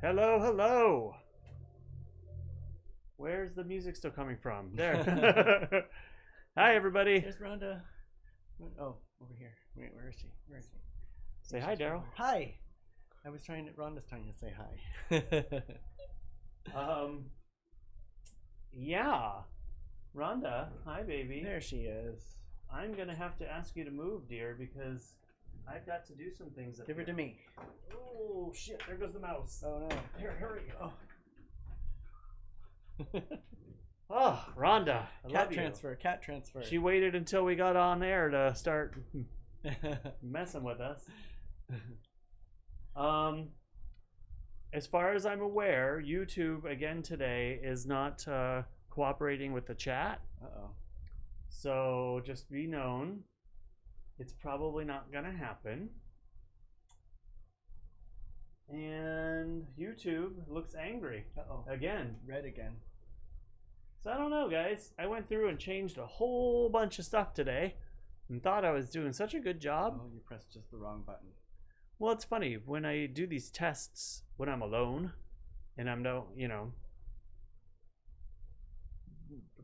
Hello, hello. Where's the music still coming from? There. Hi, everybody. There's Rhonda. Oh, over here. Wait, where is she? Where is she? Say hi, Derrol. Hi. I was trying to. Rhonda's trying to say hi. Yeah. Rhonda, hi, baby. There she is. I'm gonna have to ask you to move, dear, because I've got to do some things. Give her to me. Oh shit! There goes the mouse. Oh no. Here, hurry. Oh, Rhonda. I Cat love transfer. you. Cat transfer. She waited until we got on air to start messing with us. As far as I'm aware, YouTube again today is not cooperating with the chat. Uh-oh. So just be known, it's probably not gonna happen. And YouTube looks angry. Uh-oh. Again. Red again. So I don't know, guys. I went through and changed a whole bunch of stuff today and thought I was doing such a good job. Oh, you pressed just the wrong button. Well, it's funny when I do these tests when I'm alone and I'm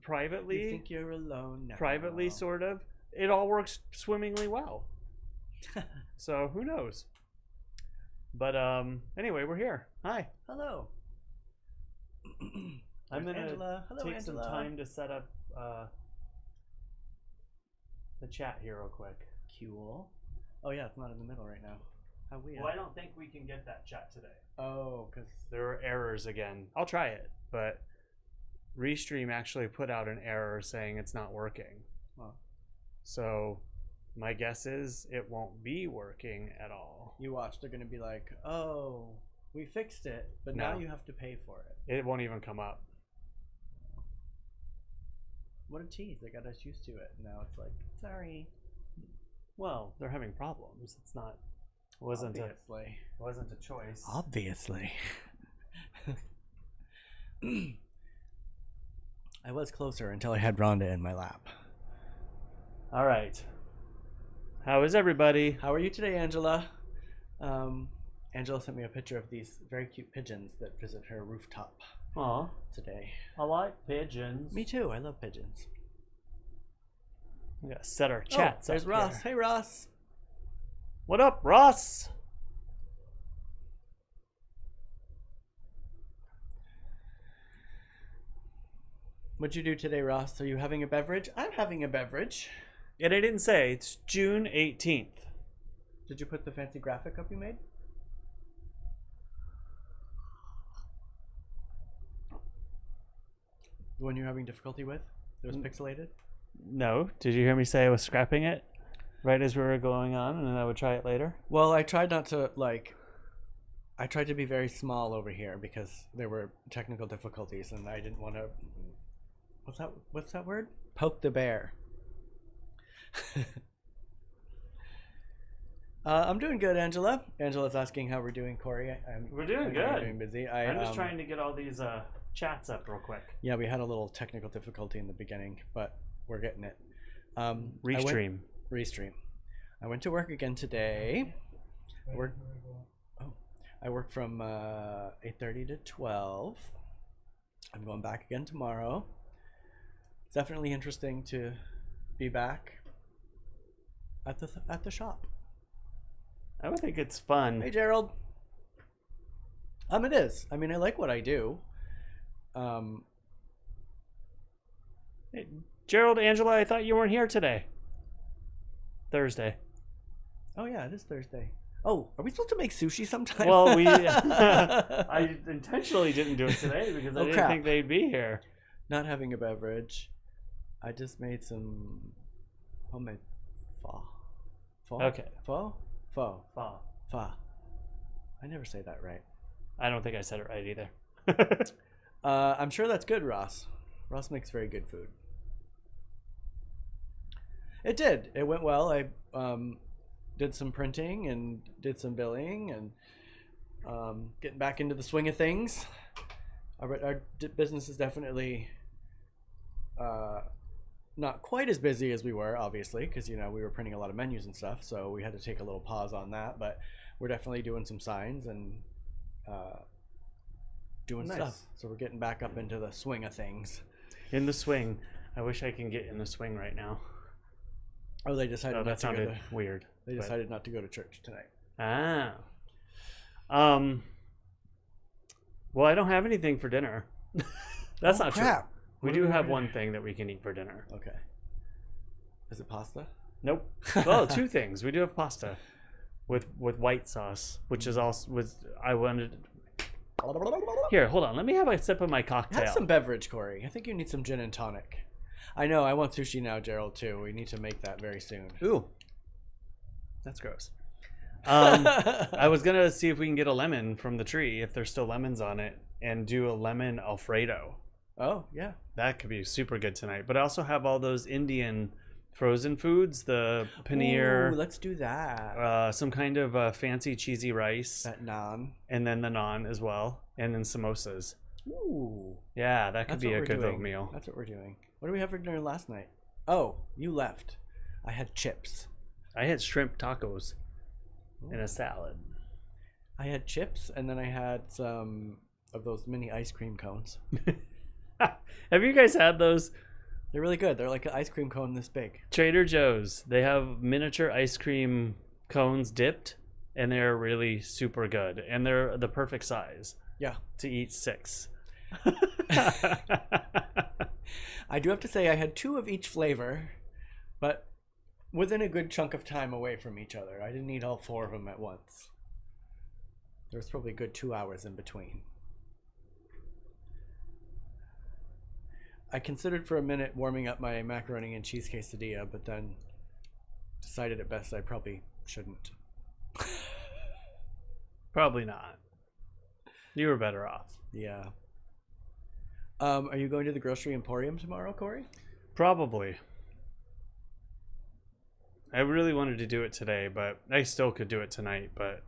privately. You think you're alone now. Privately, sort of. It all works swimmingly well. So who knows? But anyway, we're here. Hi. Hello. I'm gonna Angela. Hello, take Angela. some time to set up the chat here real quick. Cool. Oh yeah, it's not in the middle right now. How weird. Well, I don't think we can get that chat today. Oh, because There are errors again. I'll try it, but Restream actually put out an error saying it's not working. Well, So my guess is it won't be working at all. you watch, they're gonna be like, "Oh, we fixed it, but No. now you have to pay for it." It won't even come up. What a tease! They got us used to it. Now it's like, sorry. Well, they're having problems. It's not. Wasn't a choice. Obviously. I was closer until I had Rhonda in my lap. All right. How is everybody? How are you today, Angela? Angela sent me a picture of these very cute pigeons that visit her rooftop Aw, today. I like pigeons. Me too. I love pigeons. We gotta set our chats there's up Ross. here. Hey, Ross. What up, Ross? What'd you do today, Ross? Are you having a beverage? I'm having a beverage. And I didn't say it's June 18th. Did you put the fancy graphic up you made? The one you're having difficulty with? It was pixelated? No. Did you hear me say I was scrapping it right as we were going on, and then I would try it later? Well, I tried not to, I tried to be very small over here because there were technical difficulties and I didn't want to, what's that word? Poke the bear. I'm doing good, Angela. Angela's asking how we're doing, Cory. We're doing I'm good. doing busy. I'm just trying to get all these chats up real quick. Yeah, we had a little technical difficulty in the beginning, but we're getting it. Restream. Restream. I went to work again today. I work from 8:30 to 12. I'm going back again tomorrow. It's definitely interesting to be back at the shop. I would think it's fun. Hey, Gerald. It is. I mean, I like what I do. Hey, Gerald, Angela, I thought you weren't here today. Thursday. Oh yeah, it is Thursday. Oh, are we supposed to make sushi sometime? Well, I intentionally didn't do it today because I didn't think they'd be here. Not having a beverage. I just made some homemade pho. Okay. Pho? Pho. I never say that right. I don't think I said it right either. I'm sure that's good, Ross. Ross makes very good food. It did. It went well. I did some printing and did some billing and getting back into the swing of things. Our business is definitely not quite as busy as we were, obviously, because we were printing a lot of menus and stuff, so we had to take a little pause on that. But we're definitely doing some signs and doing Nice. stuff. So we're getting back up into the swing of things. In the swing. I wish I can get in the swing right now. Oh, they decided Oh, not that to go sounded to, weird. They but- decided not to go to church tonight. Ah. Well, I don't have anything for dinner. That's Oh, not crap. true. We What do do we have have one thing that we can eat for dinner. Okay. Is it pasta? Nope. Well, two things. We do have pasta with white sauce, which is also I wanted. Here, hold on. Let me have a sip of my cocktail. Have some beverage, Cory. I think you need some gin and tonic. I know. I want sushi now, Derrol, too. We need to make that very soon. Ooh, that's gross. I was gonna see if we can get a lemon from the tree, if there's still lemons on it, and do a lemon Alfredo. Oh, yeah. That could be super good tonight. But I also have all those Indian frozen foods, the paneer, Ooh, let's do that. some kind of fancy cheesy rice, That naan. and then the naan as well, and then samosas. Ooh. Yeah, that could That's be what a we're good little doing. meal. That's what we're doing. What did we have for dinner last night? Oh, you left. I had chips. I had shrimp tacos and a salad. I had chips, and then I had some of those mini ice cream cones. Have you guys had those? They're really good. They're like an ice cream cone this big. Trader Joe's, they have miniature ice cream cones dipped, and they're really super good, and they're the perfect size Yeah. to eat 6. I do have to say I had 2 of each flavor, but within a good chunk of time away from each other. I didn't eat all 4 of them at once. There was probably a good 2 hours in between. I considered for a minute warming up my macaroni and cheese quesadilla, but then decided at best I probably shouldn't. Probably not. You were better off. Yeah. Are you going to the grocery emporium tomorrow, Cory? Probably. I really wanted to do it today, but I still could do it tonight, but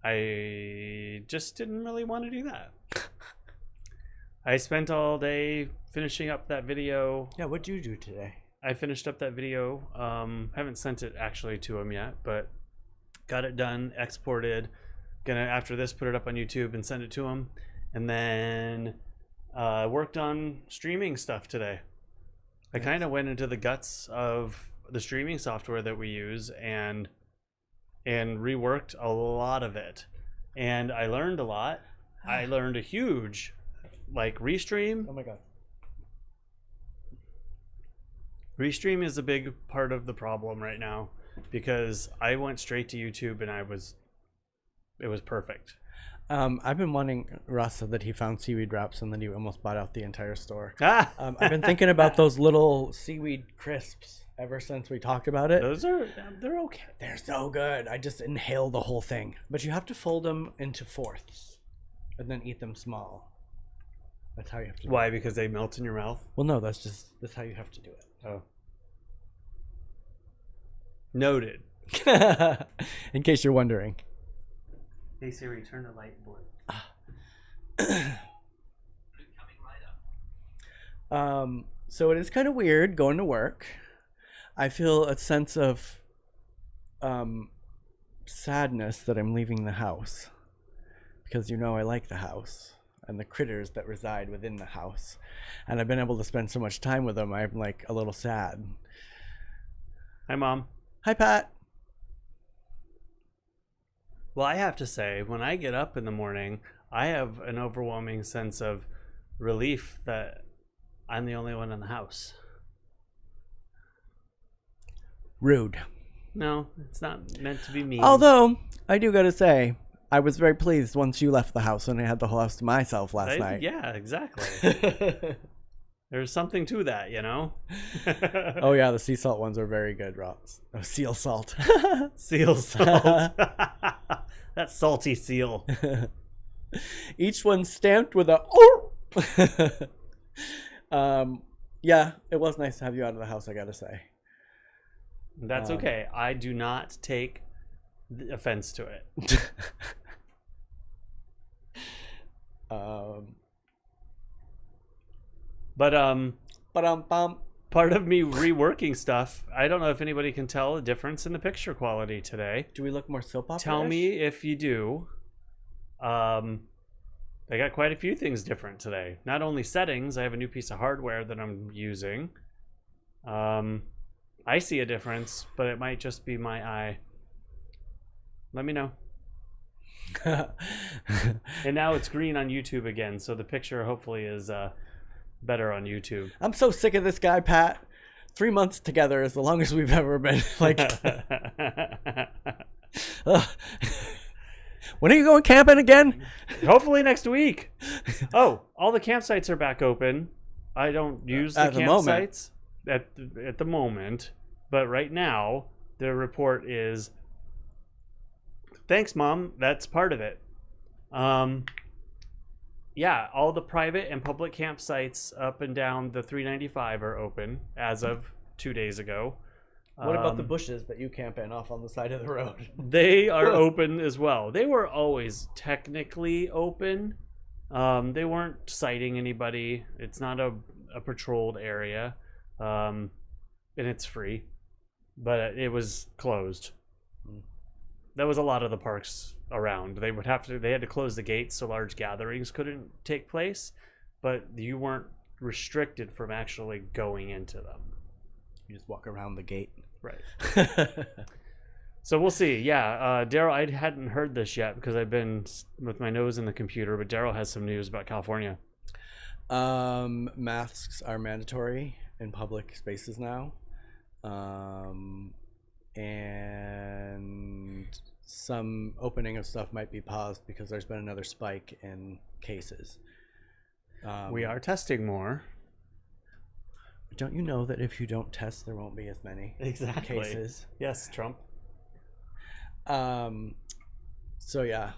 I just didn't really want to do that. I spent all day finishing up that video. Yeah, what'd you do today? I finished up that video. Haven't sent it actually to him yet, but got it done, exported. Gonna, after this, put it up on YouTube and send it to him. And then worked on streaming stuff today. I Nice. kind of went into the guts of the streaming software that we use and reworked a lot of it. And I learned a lot. I learned a huge, like, Restream. Oh my god. Restream is a big part of the problem right now because I went straight to YouTube and it was perfect. I've been wanting Russ said that he found seaweed wraps and then he almost bought out the entire store. Ah, I've been thinking about those little seaweed crisps ever since we talked about it. they're okay. They're so good. I just inhale the whole thing. But you have to fold them into fourths and then eat them small. That's how you have to do Why? it. Because they melt in your mouth? Well, no, that's how you have to do Oh. Noted. it. In case you're wondering. Hey Siri, turn the light blue. So it is kind of weird going to work. I feel a sense of sadness that I'm leaving the house because I like the house and the critters that reside within the house, and I've been able to spend so much time with them. I'm like a little sad. Hi, Mom. Hi, Pat. Well, I have to say, when I get up in the morning, I have an overwhelming sense of relief that I'm the only one in the house. Rude. No, it's not meant to be mean. Although I do gotta say, I was very pleased once you left the house and I had the whole house to myself last night. Yeah, exactly. There's something to that, Oh yeah, the sea salt ones are very good, Ross. Oh, seal salt. Seal salt. That salty seal. Each one stamped with a yeah, it was nice to have you out of the house, I gotta say. That's okay. I do not take offense to it. But Ba-dum-bum. part of me reworking stuff, I don't know if anybody can tell a difference in the picture quality today. Do we look more soap opera? Tell me if you do. I got quite a few things different today. Not only settings, I have a new piece of hardware that I'm using. I see a difference, but it might just be my eye. Let me know. And now it's green on YouTube again, so the picture hopefully is better on YouTube. I'm so sick of this guy, Pat. 3 months together is the longest we've ever been. Like, when are you going camping again? Hopefully next week. Oh, all the campsites are back open. I don't use the campsites at the moment, but right now the report is, thanks, Mom. That's part of it. Yeah, all the private and public campsites up and down the 395 are open as of 2 days ago. What about the bushes that you camp in off on the side of the road? They are open as well. They were always technically open. They weren't citing anybody. It's not a patrolled area. And it's free. But it was closed. That was a lot of the parks around. They had to close the gates so large gatherings couldn't take place, but you weren't restricted from actually going into them. You just walk around the gate. Right. So we'll see. Yeah, Derrol, I hadn't heard this yet because I've been with my nose in the computer, but Derrol has some news about California. Masks are mandatory in public spaces now. And some opening of stuff might be paused because there's been another spike in cases. We are testing more. Don't you know that if you don't test, there won't be as many cases? Yes, Trump. So yeah,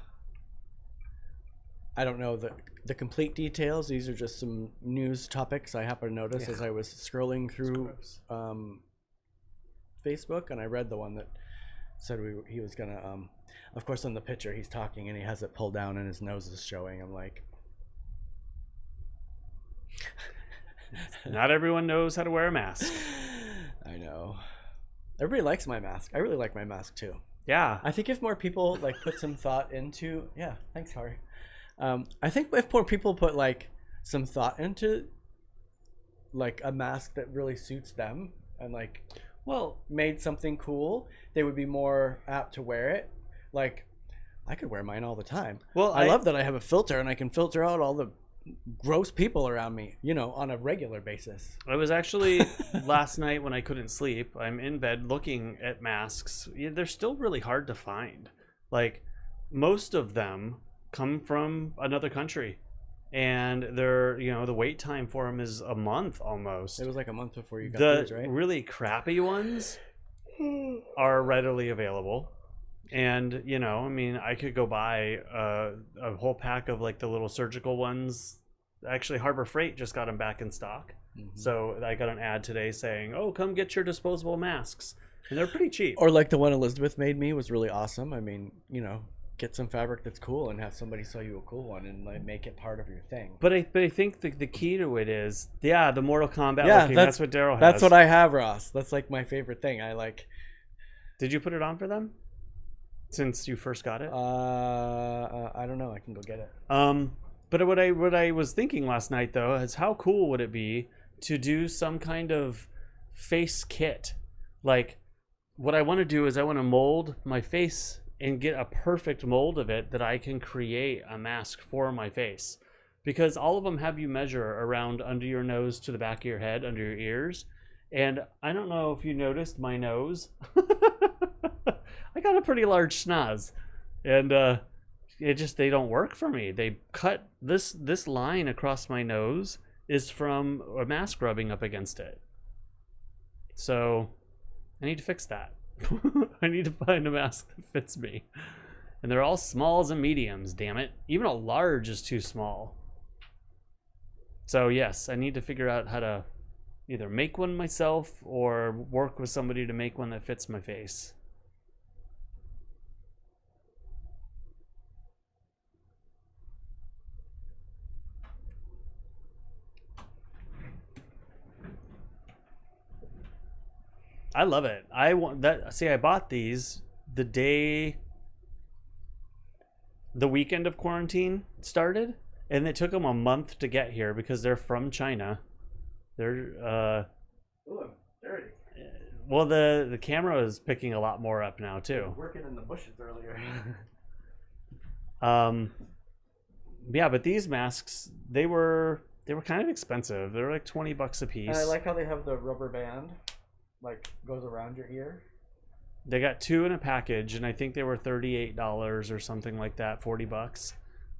I don't know the complete details. These are just some news topics I happened to notice as I was scrolling through Facebook, and I read the one that said he was gonna of course in the picture he's talking and he has it pulled down and his nose is showing. I'm like, not everyone knows how to wear a mask. I know. Everybody likes my mask. I really like my mask too. Yeah. I think if more people like put some thought into thanks, Cory. I think if more people put like some thought into like a mask that really suits them and like made something cool, they would be more apt to wear it. Like, I could wear mine all the time. Well, I love that I have a filter and I can filter out all the gross people around me, on a regular basis. I was actually last night when I couldn't sleep, I'm in bed looking at masks. They're still really hard to find. Like, most of them come from another country. And they're, the wait time for them is a month almost. It was like a month before you got these, right? The really crappy ones are readily available. And, I could go buy a whole pack of like the little surgical ones. Actually, Harbor Freight just got them back in stock. Mm-hmm. So I got an ad today saying, oh, come get your disposable masks. And they're pretty cheap. Or like the one Elizabeth made me was really awesome. I mean, get some fabric that's cool and have somebody sell you a cool one and like make it part of your thing. But I think the key to it is the Mortal Kombat looking. That's what Derrol has. That's what I have, Ross. That's like my favorite thing. I like. Did you put it on for them since you first got it? I don't know. I can go get it. But what I was thinking last night though is how cool would it be to do some kind of face kit? Like, what I want to do is I want to mold my face and get a perfect mold of it that I can create a mask for my face, because all of them have you measure around under your nose to the back of your head, under your ears. And I don't know if you noticed my nose. I got a pretty large schnoz, and they don't work for me. They cut this line across my nose is from a mask rubbing up against it. So I need to fix that. I need to find a mask that fits me. And they're all smalls and mediums, damn it. Even a large is too small. So yes, I need to figure out how to either make one myself or work with somebody to make one that fits my face. I love it. I want that. See, I bought these the weekend of quarantine started, and it took them a month to get here because they're from China. They're Ooh, I'm dirty. well, the camera is picking a lot more up now too. Working in the bushes earlier. Yeah, but these masks, they were kind of expensive. They were like $20 a piece. And I like how they have the rubber band, like goes around your ear. They got 2 in a package, and I think they were $38 or something like that, $40.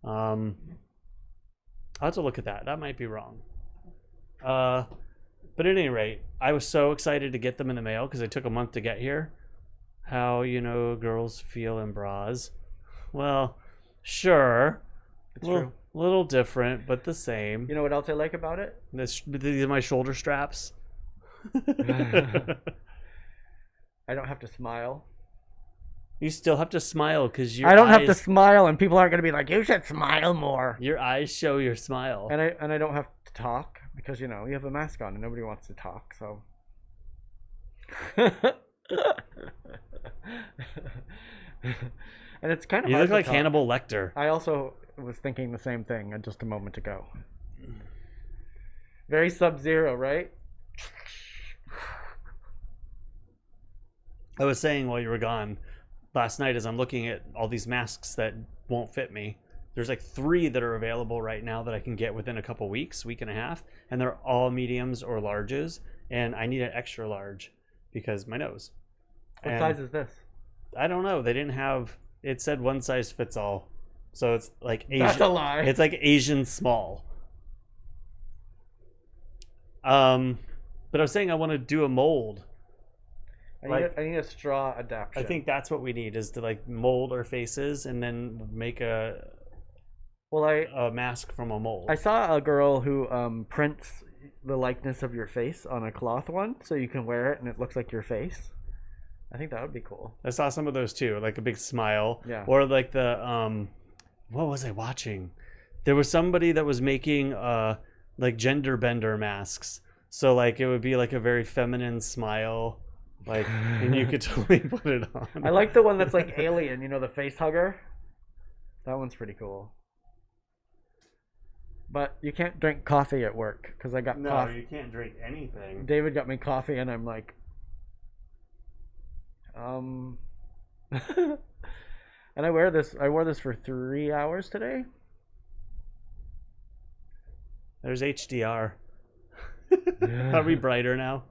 I'll have to look at that. That might be wrong. But at any rate, I was so excited to get them in the mail because it took a month to get here. How, girls feel in bras. Well, sure. It's true. A little different, but the same. You know what else I like about it? These are my shoulder straps. I don't have to smile. You still have to smile because I don't have to smile, and people aren't going to be like, "You should smile more." Your eyes show your smile. And I don't have to talk because you have a mask on and nobody wants to talk. So. And it's kind of. You hard look like to talk. Hannibal Lecter. I also was thinking the same thing just a moment ago. Very Sub-Zero, right? I was saying while you were gone last night, as I'm looking at all these masks that won't fit me, there's like 3 that are available right now that I can get within a couple weeks, week and a half, and they're all mediums or larges, and I need an extra large because my nose. What size is this? I don't know. They didn't have. It said one size fits all, so it's like Asian. That's a lie. It's like Asian small. But I was saying I want to do a mold. I need a straw adaptation. I think that's what we need is to like mold our faces and then make a mask from a mold. I saw a girl who prints the likeness of your face on a cloth one, so you can wear it and it looks like your face. I think that would be cool. I saw some of those too, like a big smile. Yeah. Or like the what was I watching? There was somebody that was making like gender bender masks. So like it would be like a very feminine smile. Like, and you could totally put it on. I like the one that's like Alien, the face hugger. That one's pretty cool. But you can't drink coffee at work because I got coffee. No, you can't drink anything. David got me coffee and I'm like, and I wore this for 3 hours today. There's HDR. Are we brighter now?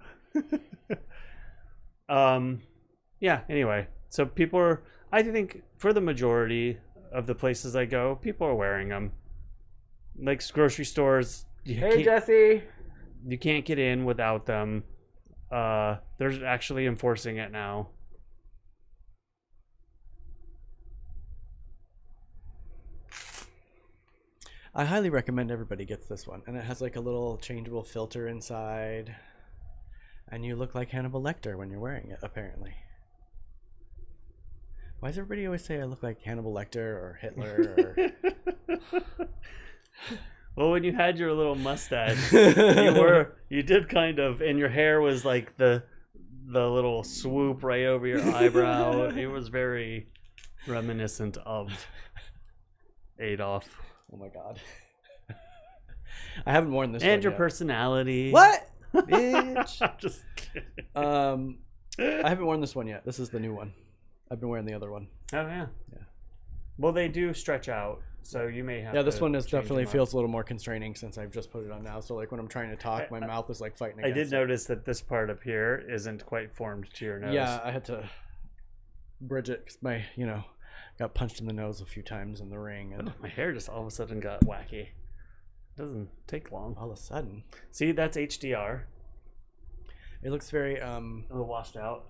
Yeah, anyway, so I think for the majority of the places I go, people are wearing them. Like grocery stores, Hey Jesse, you can't get in without them. They're actually enforcing it now. I highly recommend everybody gets this one, and it has like a little changeable filter inside. And you look like Hannibal Lecter when you're wearing it, apparently. Why does everybody always say I look like Hannibal Lecter or Hitler? Well, when you had your little mustache, you did kind of, and your hair was like the little swoop right over your eyebrow. It was very reminiscent of Adolf. Oh my god. I haven't worn this one and your yet. Personality. What? Bitch. I'm just kidding. I haven't worn this one yet. This is the new one. I've been wearing the other one. Oh yeah. Yeah. Well, they do stretch out, so you may have. Yeah, this one is change definitely them up. feels a little more constraining since I've just put it on now. So like when I'm trying to talk, my mouth is like fighting I against did notice that this part up here isn't quite formed to your nose. Yeah, I had to bridge it because my got punched in the nose a few times in the ring, and My hair just all of a sudden got wacky. Doesn't take long. all of a sudden See, that's HDR. it looks very A little washed out.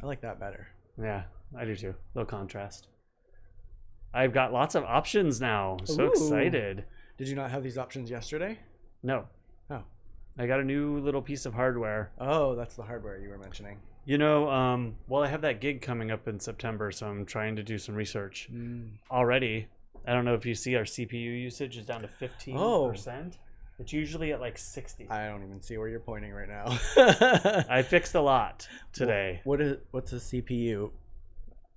I like that better. Yeah, I do too. A little contrast. I've got lots of options now. I'm so Ooh. excited. Did you not have these options yesterday? No. Oh. I got a new little piece of hardware. Oh, that's the hardware you were mentioning. Well, I have that gig coming up in September, so I'm trying to do some research already. I don't know if you see our CPU usage is down to 15%. Oh. It's usually at like 60. I don't even see where you're pointing right now. I fixed a lot today. What's a CPU?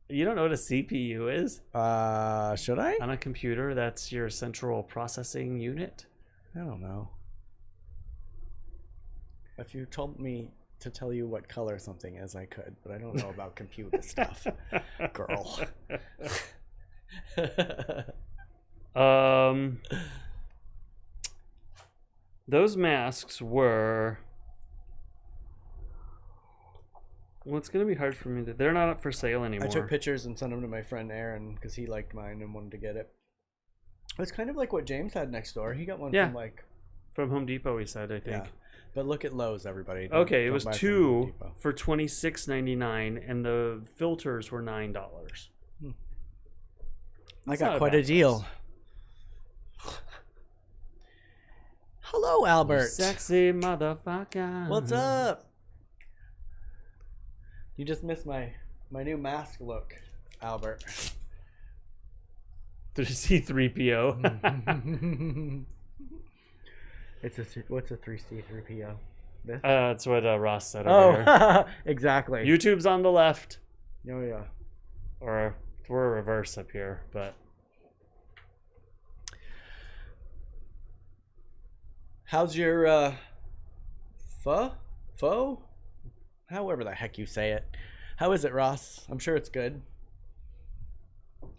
You don't know what a CPU is? Should I? On a computer, that's your central processing unit. I don't know. If you told me to tell you what color something is, I could, but I don't know about computer stuff. Girl. Those masks were... Well, it's going to be hard for me to... They're not up for sale anymore. I took pictures and sent them to my friend Aaron because he liked mine and wanted to get it. It's kind of like what James had next door. He got one from like... From Home Depot, he said, I think. Yeah. But look at Lowe's, everybody. Okay, it was 2 for $26.99, and the filters were $9. I got quite a deal. Hello, Albert. You sexy motherfucker. What's up? You just missed my new mask look, Albert. Did you see 3PO? What's a 3C3PO? That's what Ross said earlier. Exactly. YouTube's on the left. Oh yeah. Or we're reverse up here, but how's your pho? However the heck you say it. How is it, Ross? I'm sure it's good.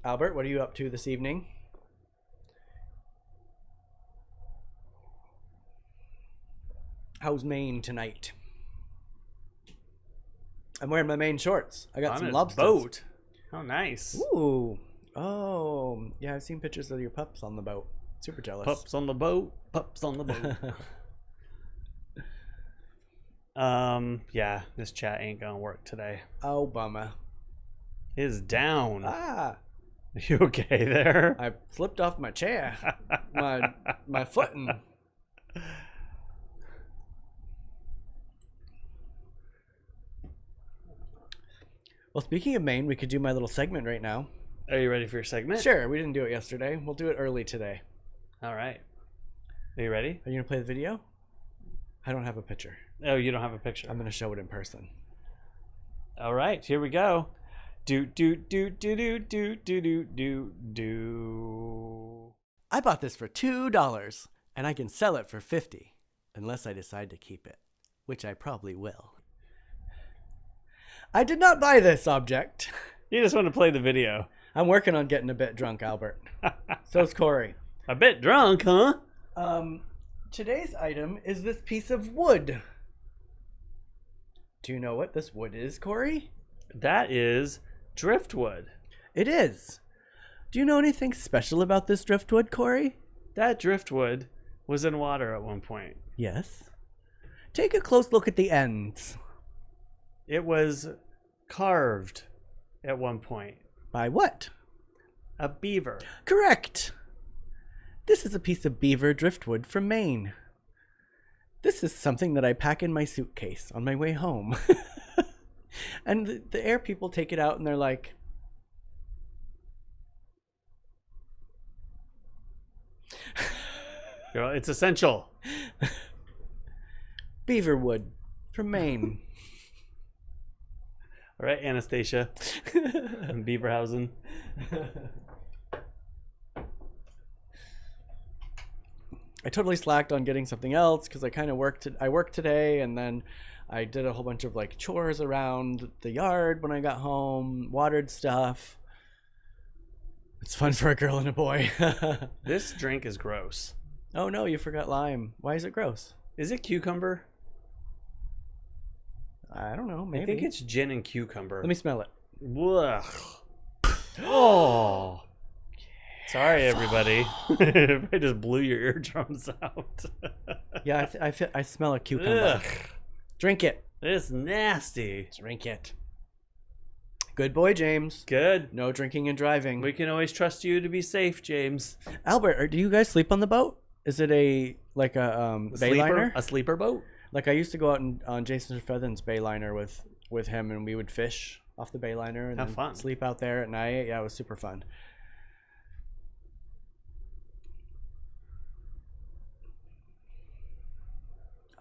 Albert, what are you up to this evening? How's Maine tonight? I'm wearing my Maine shorts. I got some lobsters. Boat. Oh, nice. Ooh. Oh, yeah, I've seen pictures of your pups on the boat. Super jealous. Pups on the boat. Pups on the boat. Yeah, this chat ain't gonna work today. Oh, bummer. It is down. Ah. You okay there? I flipped off my chair. my footing. Well, speaking of Maine, we could do my little segment right now. Are you ready for your segment? Sure, we didn't do it yesterday. We'll do it early today. All right. Are you ready? Are you going to play the video? I don't have a picture. Oh, you don't have a picture. I'm going to show it in person. All right, here we go. Do. I bought this for $2 and I can sell it for $50 unless I decide to keep it, which I probably will. I did not buy this object. You just want to play the video. I'm working on getting a bit drunk, Albert. So's Cory. A bit drunk, huh? Today's item is this piece of wood. Do you know what this wood is, Cory? That is driftwood. It is. Do you know anything special about this driftwood, Cory? That driftwood was in water at one point. Yes. Take a close look at the ends. It was carved at one point. By what? A beaver. Correct. This is a piece of beaver driftwood from Maine. This is something that I pack in my suitcase on my way home. And the air people take it out and they're like, Girl, it's essential. beaver wood from Maine. All right, Anastasia. In Beaverhausen. I totally slacked on getting something else because I kind of worked today, and then I did a whole bunch of like chores around the yard when I got home, watered stuff. It's fun for a girl and a boy. This drink is gross. Oh no, you forgot lime. Why is it gross? Is it cucumber? I don't know. Maybe. I think it's gin and cucumber. Let me smell it. Ugh. Oh. Sorry, everybody. I just blew your eardrums out. Yeah, I smell a cucumber. Ugh. Drink it. It's nasty. Drink it. Good boy, James. Good. No drinking and driving. We can always trust you to be safe, James. Albert, do you guys sleep on the boat? Is it a bayliner? A sleeper boat? Like I used to go out on Jason Feathen's bayliner with him, and we would fish off the bayliner and Have then fun. sleep out there at night. Yeah, it was super fun.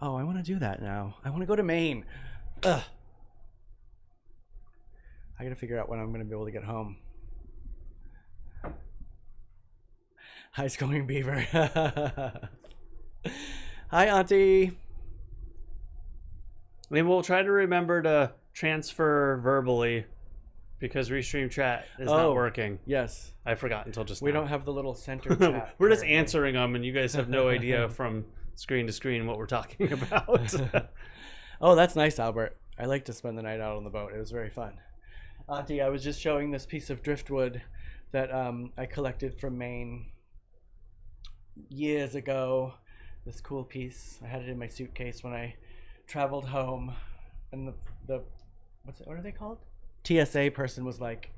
Oh, I want to do that now. I want to go to Maine. Ugh. I gotta figure out when I'm gonna be able to get home. High scoring beaver. Hi, Auntie. Maybe we'll try to remember to transfer verbally because Restream chat is not working. Yes. I forgot until just now. We don't have the little center chat. We're just answering them, and you guys have no idea from screen to screen what we're talking about. Oh, that's nice, Albert. I like to spend the night out on the boat. It was very fun. Auntie, I was just showing this piece of driftwood that I collected from Maine years ago. This cool piece. I had it in my suitcase when I traveled home, and the what are they called? TSA person was like,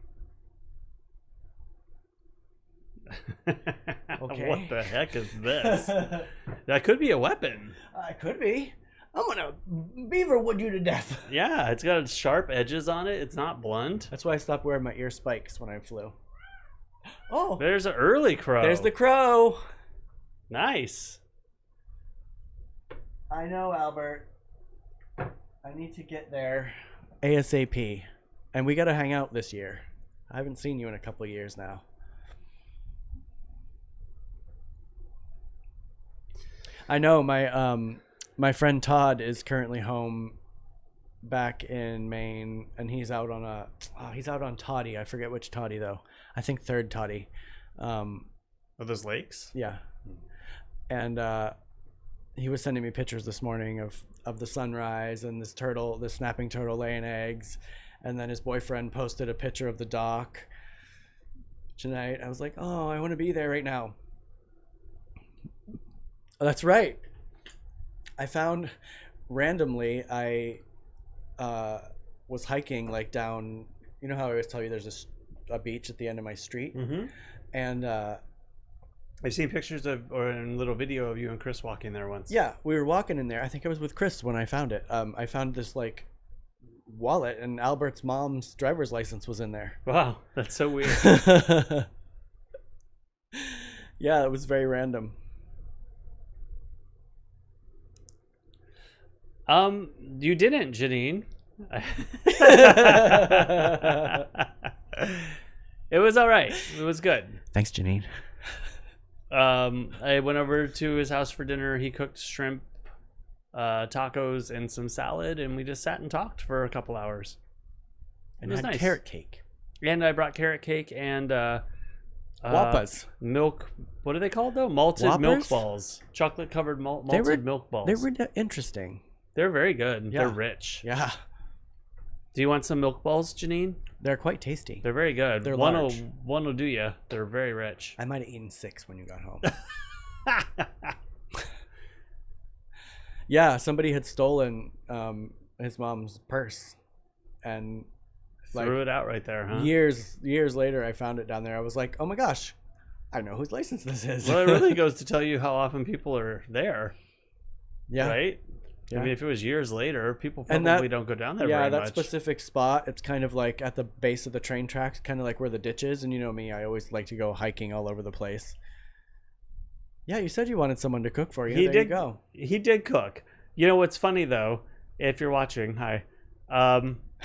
okay. What the heck is this? That could be a weapon. It could be. I'm gonna beaver wood you to death. Yeah, it's got sharp edges on it. It's not blunt. That's why I stopped wearing my ear spikes when I flew. Oh, There's an early crow. there's the crow. Nice. I know, Albert. I need to get there ASAP. And we got to hang out this year. I haven't seen you in a couple of years now. I know my friend Todd is currently home back in Maine, and he's out on Toddy. I forget which Toddy though. I think third Toddy. Are those lakes? Yeah. And he was sending me pictures this morning of the sunrise and this snapping turtle laying eggs. And then his boyfriend posted a picture of the dock tonight. I was like, oh, I want to be there right now. Oh, that's right. I found randomly, I was hiking like down, you know how I always tell you there's a beach at the end of my street? Mm-hmm. And I've seen pictures or a little video of you and Chris walking there once. yeah, we were walking in there. I think I was with Chris when I found it. I found this like wallet, and Albert's mom's driver's license was in there. Wow, that's so weird. Yeah, it was very random. You didn't, Janine. It was all right. It was good. Thanks, Janine. I went over to his house for dinner. He cooked shrimp, tacos, and some salad, and we just sat and talked for a couple hours. And it was had nice. carrot cake. And I brought carrot cake and Wappas. Milk. What are they called though? Malted Whoppers? milk balls. Chocolate covered malted milk balls. They were interesting. They're very good. Yeah. They're rich. Yeah. Do you want some milk balls, Janine? They're quite tasty. They're very good. They're one large. will do you. They're very rich. I might have eaten 6 when you got home. Yeah, somebody had stolen his mom's purse, and Threw it out right there, huh? years later, I found it down there. I was like, oh my gosh, I know whose license this is. Well, it really goes to tell you how often people are there. Yeah. Right? Yeah. I mean, if it was years later, people probably don't go down there yeah, very that much. specific spot, it's kind of like at the base of the train tracks, kind of like where the ditch is. And you know me, I always like to go hiking all over the place. Yeah, you said you wanted someone to cook for you. There you go. He did cook. You know what's funny though, if you're watching, hi.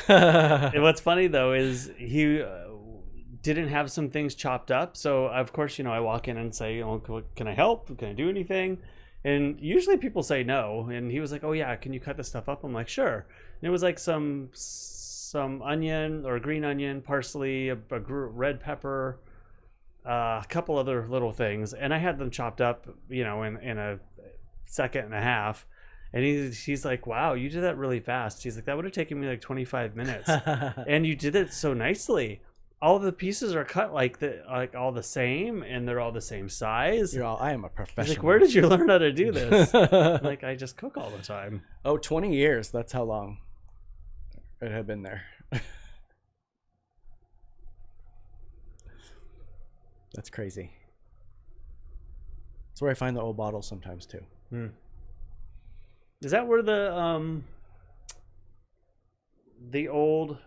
What's funny though is he didn't have some things chopped up. So of course, I walk in and say, can I help? Can I do anything? And usually people say no. And he was like, oh yeah, can you cut this stuff up? I'm like, sure. And it was like some onion or green onion, parsley, a red pepper, a couple other little things. And I had them chopped up, in a second and a half. And he's like, wow, you did that really fast. He's like, that would have taken me like 25 minutes. And you did it so nicely. All the pieces are cut like all the same, and they're all the same size. I am a professional. He's like, where did you learn how to do this? I'm like, I just cook all the time. Oh, 20 years. That's how long it had been there. That's crazy. That's where I find the old bottles sometimes too. Is that where the old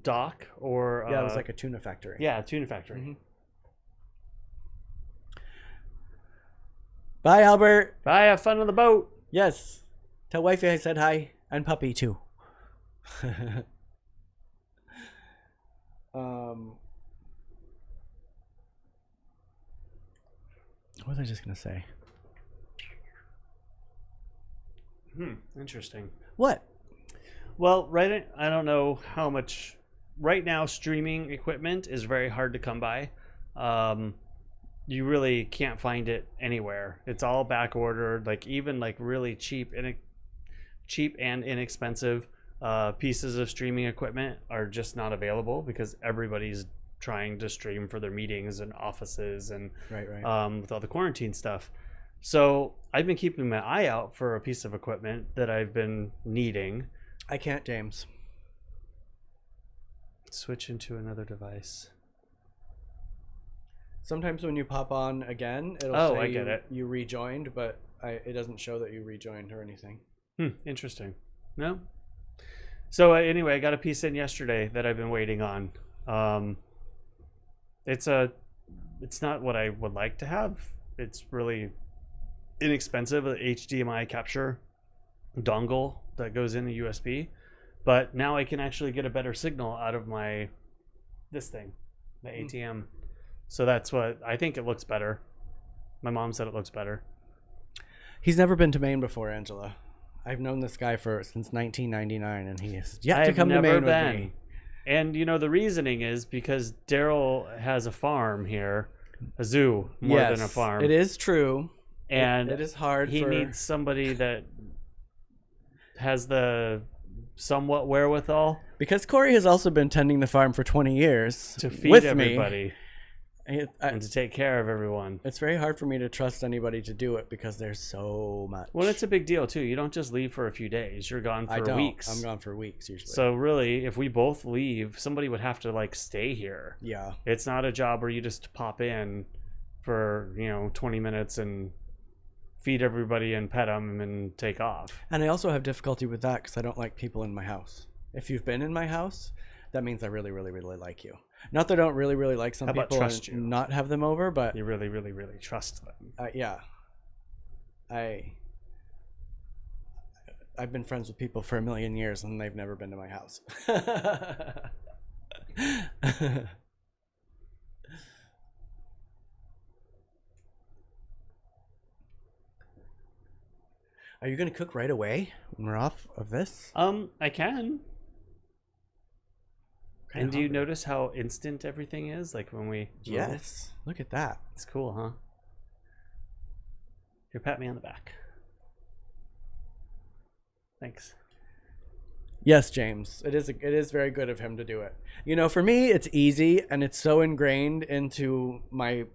dock or yeah, it was like a tuna factory. Yeah, a tuna factory. Mm-hmm. Bye, Albert. Bye, have fun on the boat. Yes. Tell wifey I said hi, and puppy too. What was I just gonna say? Interesting. What? Well, right. I don't know how much. Right now, streaming equipment is very hard to come by. You really can't find it anywhere. It's all back ordered. Like even like really cheap and inexpensive pieces of streaming equipment are just not available because everybody's trying to stream for their meetings and offices and Right. with all the quarantine stuff. So I've been keeping my eye out for a piece of equipment that I've been needing. I can't, James. Switch into another device. Sometimes when you pop on again, it'll say I get it. You rejoined, but it doesn't show that you rejoined or anything. Interesting. No. So anyway, I got a piece in yesterday that I've been waiting on. It's not what I would like to have. It's really inexpensive, a HDMI capture dongle that goes in a USB, but now I can actually get a better signal out of this thing, the ATM. So that's what I think. It looks better. My mom said it looks better. He's never been to Maine before, Angela. I've known this guy since 1999, and he has yet to come to Maine with me. And you know the reasoning is because Derrol has a farm here, a zoo more than a farm. It is true, and it is hard. He needs somebody that has the somewhat wherewithal. Because Cory has also been tending the farm for 20 years to feed with everybody. Me. And to take care of everyone. It's very hard for me to trust anybody to do it because there's so much. Well, it's a big deal too. You don't just leave for a few days. You're gone for weeks. I'm gone for weeks usually. So really, if we both leave, somebody would have to like stay here. Yeah. It's not a job where you just pop in for 20 minutes and feed everybody and pet them and take off. And I also have difficulty with that because I don't like people in my house. If you've been in my house, that means I really, really, really like you. Not that I don't really, really like some people and not have them over, but you really, really, really trust them. Yeah. I've been friends with people for 1,000,000 years and they've never been to my house. Are you going to cook right away when we're off of this? I can. And do you notice how instant everything is? Like when we... Yes. Look at that. It's cool, huh? Here, pat me on the back. Thanks. Yes, James. It is very good of him to do it. For me, it's easy and it's so ingrained into my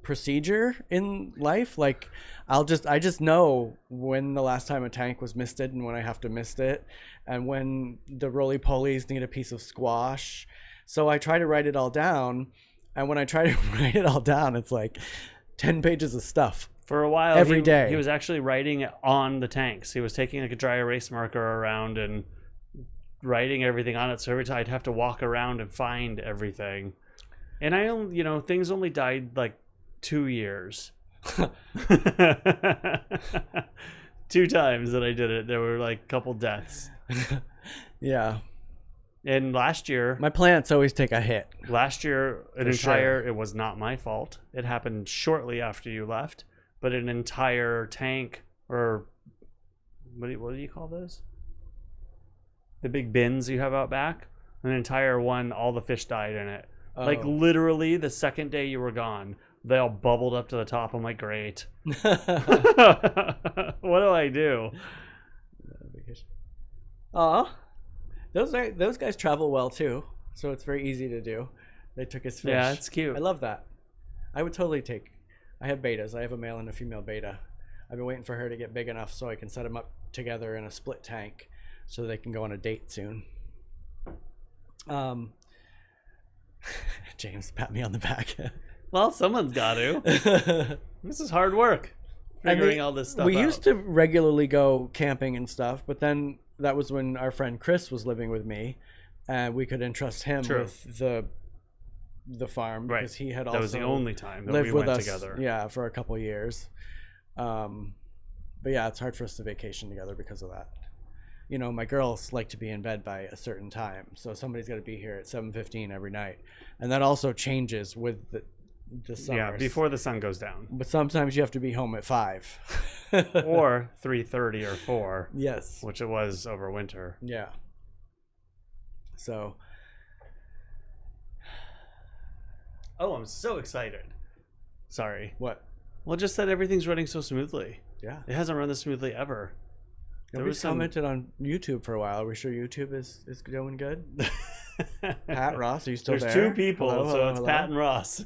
procedure in life. Like I just know when the last time a tank was misted and when I have to mist it and when the roly-polies need a piece of squash. So I try to write it all down, and when I try to write it all down, it's like 10 pages of stuff. For a while every day he was actually writing it on the tanks. He was taking like a dry erase marker around and writing everything on it, so every time I'd have to walk around and find everything. And I only, things only died like 2 years. 2 times that I did it, there were like a couple deaths. Yeah. And last year, my plants always take a hit. Last year, it was not my fault. It happened shortly after you left, but an entire tank, or what do you call those? The big bins you have out back. An entire one, all the fish died in it. Oh. Like literally the second day you were gone, they all bubbled up to the top. I'm like, great. What do I do? Aw. Those guys travel well too, so it's very easy to do. They took his fish. Yeah, it's cute. I love that. I would totally take. I have betas. I have a male and a female beta. I've been waiting for her to get big enough so I can set them up together in a split tank, so they can go on a date soon. James, pat me on the back. Well, someone's got to. This is hard work. Figuring all this stuff We out. used to regularly go camping and stuff, but then that was when our friend Chris was living with me, and we could entrust him with the farm because he had also that was the only time that lived we with went us, together. Yeah, for a couple years. But yeah, it's hard for us to vacation together because of that. you know, my girls like to be in bed by a certain time, so somebody's got to be here at 7:15 every night, and that also changes with the summers. Yeah, before the sun goes down. But sometimes you have to be home at 5. Or 3:30 or 4. Yes. Which it was over winter. Yeah. So. Oh, I'm so excited. Sorry. What? Well, just that everything's running so smoothly. Yeah. It hasn't run this smoothly ever. Nobody's commented on YouTube for a while. Are we sure YouTube is going good? Pat, Ross, are you still There's there? 2 people, so it's Pat and Ross.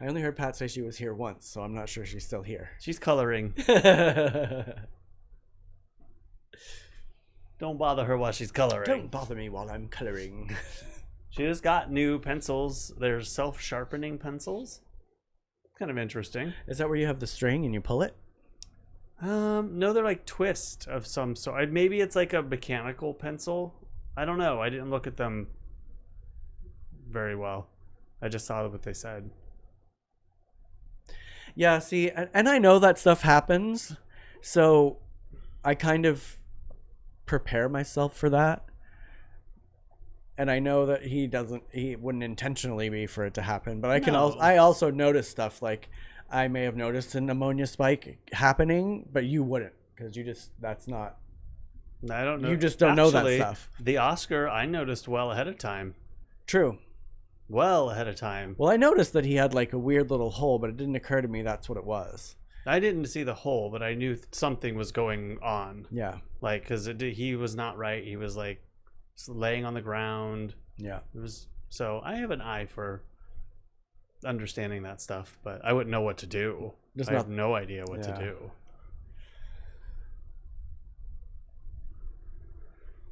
I only heard Pat say she was here once, so I'm not sure she's still here. She's coloring. Don't bother her while she's coloring. Don't bother me while I'm coloring. She just got new pencils. They're self-sharpening pencils. Kind of interesting. Is that where you have the string and you pull it? No, they're like twist of some sort. Maybe it's like a mechanical pencil. I don't know. I didn't look at them very well. I just saw what they said. Yeah, see, and I know that stuff happens, so I kind of prepare myself for that. And I know that he wouldn't intentionally be for it to happen, but I also notice stuff like I may have noticed an ammonia spike happening, but you wouldn't, because that's not. I don't know. You just don't know that stuff. The Oscar I noticed well ahead of time. True. Well ahead of time. Well, I noticed that he had like a weird little hole, but it didn't occur to me that's what it was. I didn't see the hole, but I knew something was going on. Yeah. Like, because he was not right. He was like laying on the ground. Yeah. It was. So I have an eye for understanding that stuff, but I wouldn't know what to do. I have no idea what to do.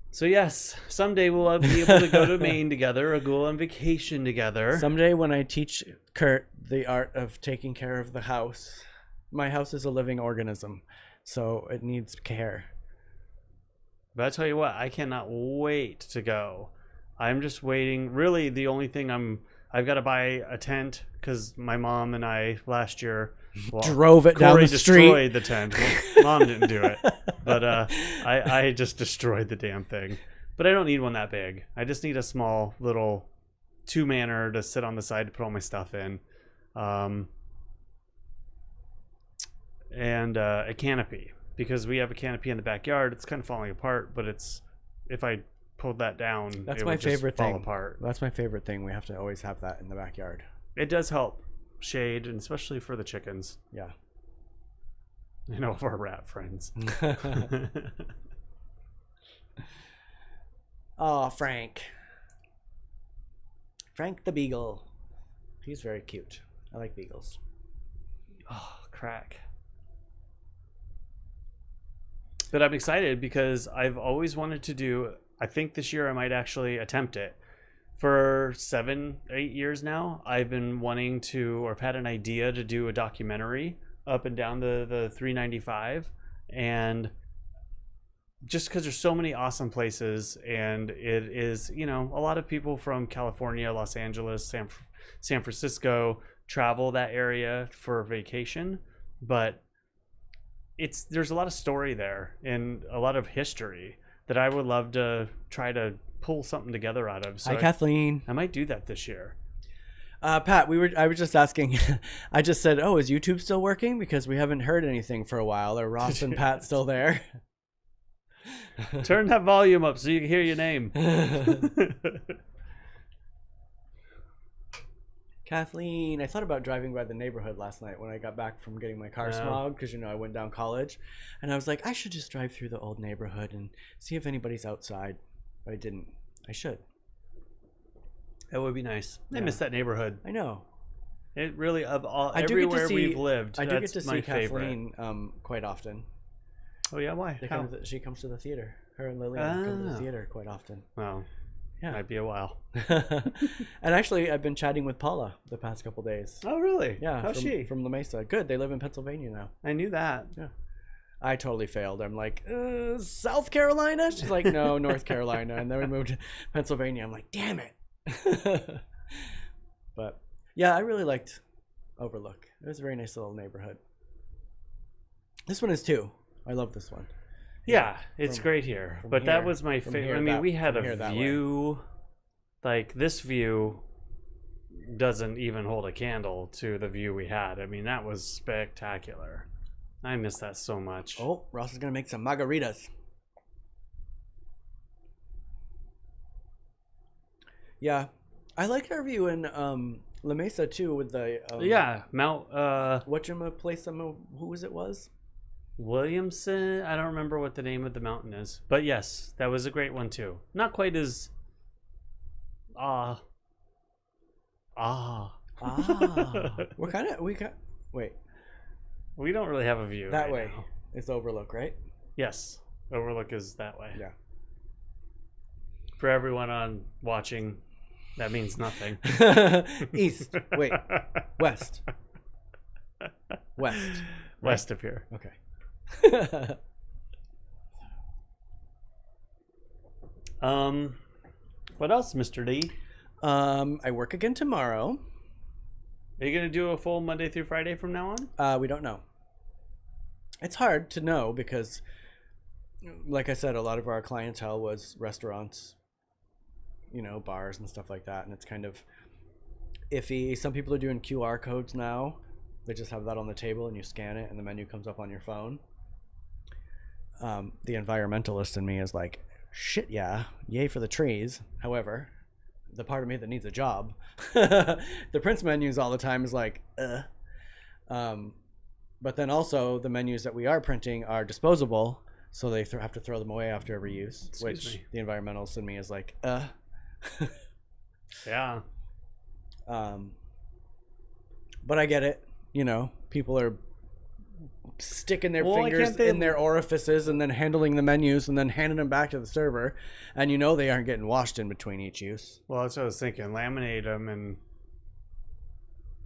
So yes, someday we'll be able to go to Maine together or go on vacation together. Someday when I teach Kurt the art of taking care of the house. My house is a living organism, so it needs care. But I tell you what, I cannot wait to go. I'm just waiting. Really, the only thing I've got to buy a tent because my mom and I last year drove it down the street. Destroyed the tent. Well, Mom didn't do it, but I just destroyed the damn thing. But I don't need one that big. I just need a small little 2-manner to sit on the side to put all my stuff in, and a canopy because we have a canopy in the backyard. It's kind of falling apart, but if I pulled that down, that's it my would favorite just fall thing. apart. That's my favorite thing. We have to always have that in the backyard. It does help shade, and especially for the chickens. Yeah. You know, of our rat friends. Oh, Frank the beagle. He's very cute. I like beagles. Oh, crack. But I'm excited because I've always wanted to do, I think this year I might actually attempt it. For 7-8 years now, I've been wanting to, or have had an idea to do a documentary up and down the 395. And just because there's so many awesome places, and it is, you know, a lot of people from California, Los Angeles, San Francisco travel that area for vacation, but there's a lot of story there and a lot of history that I would love to try to pull something together out of. So Hi, Kathleen. I might do that this year. Pat, I was just asking. I just said, "Oh, is YouTube still working?" Because we haven't heard anything for a while. Are Ross and Pat still there? Turn that volume up so you can hear your name. Kathleen, I thought about driving by the neighborhood last night when I got back from getting my car smogged, because, you know, I went down college, and I was like, I should just drive through the old neighborhood and see if anybody's outside, but I didn't. I should. That would be nice. I miss that neighborhood. I know. It really, of all, everywhere we've lived, I do get that's to see my Kathleen favorite. Quite often. Oh yeah, why? She comes to the theater. Her and Lillian come to the theater quite often. Well, yeah, might be a while. And actually, I've been chatting with Paula the past couple days. Oh really? Yeah. How's she? From La Mesa. Good. They live in Pennsylvania now. I knew that. Yeah. I totally failed. I'm like, South Carolina? She's like, no, North Carolina. And then we moved to Pennsylvania. I'm like, damn it. But yeah, I really liked Overlook. It was a very nice little neighborhood. This one is too. I love this one. Yeah, it's From- great here. from But that here- was my from favorite. here I mean, that- we had from a here that way. view. Like, this view doesn't even hold a candle to the view we had. I mean, that was spectacular. I miss that so much. Oh, Ross is gonna make some margaritas. Yeah, I liked our view in La Mesa too with the Yeah, Mount place who was Williamson. I don't remember what the name of the mountain is, but yes, that was a great one too. Not quite as ah wait, we don't really have a view that right way. now. It's Overlook, right? Yes, Overlook is that way. Yeah. For everyone on watching, that means nothing. East. Wait. West. West. West of here. Okay. What else, Mr. D? I work again tomorrow. Are you gonna do a full Monday through Friday from now on? We don't know. It's hard to know because, like I said, a lot of our clientele was restaurants, bars and stuff like that, and it's kind of iffy. Some people are doing QR codes now. They just have that on the table and you scan it and the menu comes up on your phone. The environmentalist in me is like, shit, yeah, yay for the trees. However, the part of me that needs a job, the Prince menus all the time is like, but then also the menus that we are printing are disposable, so they have to throw them away after every use. Excuse me. The environmentalist in me is like, Yeah. But I get it. People are sticking their Well, fingers can't they- in their orifices and then handling the menus and then handing them back to the server, and they aren't getting washed in between each use. Well, that's what I was thinking. Laminate them, and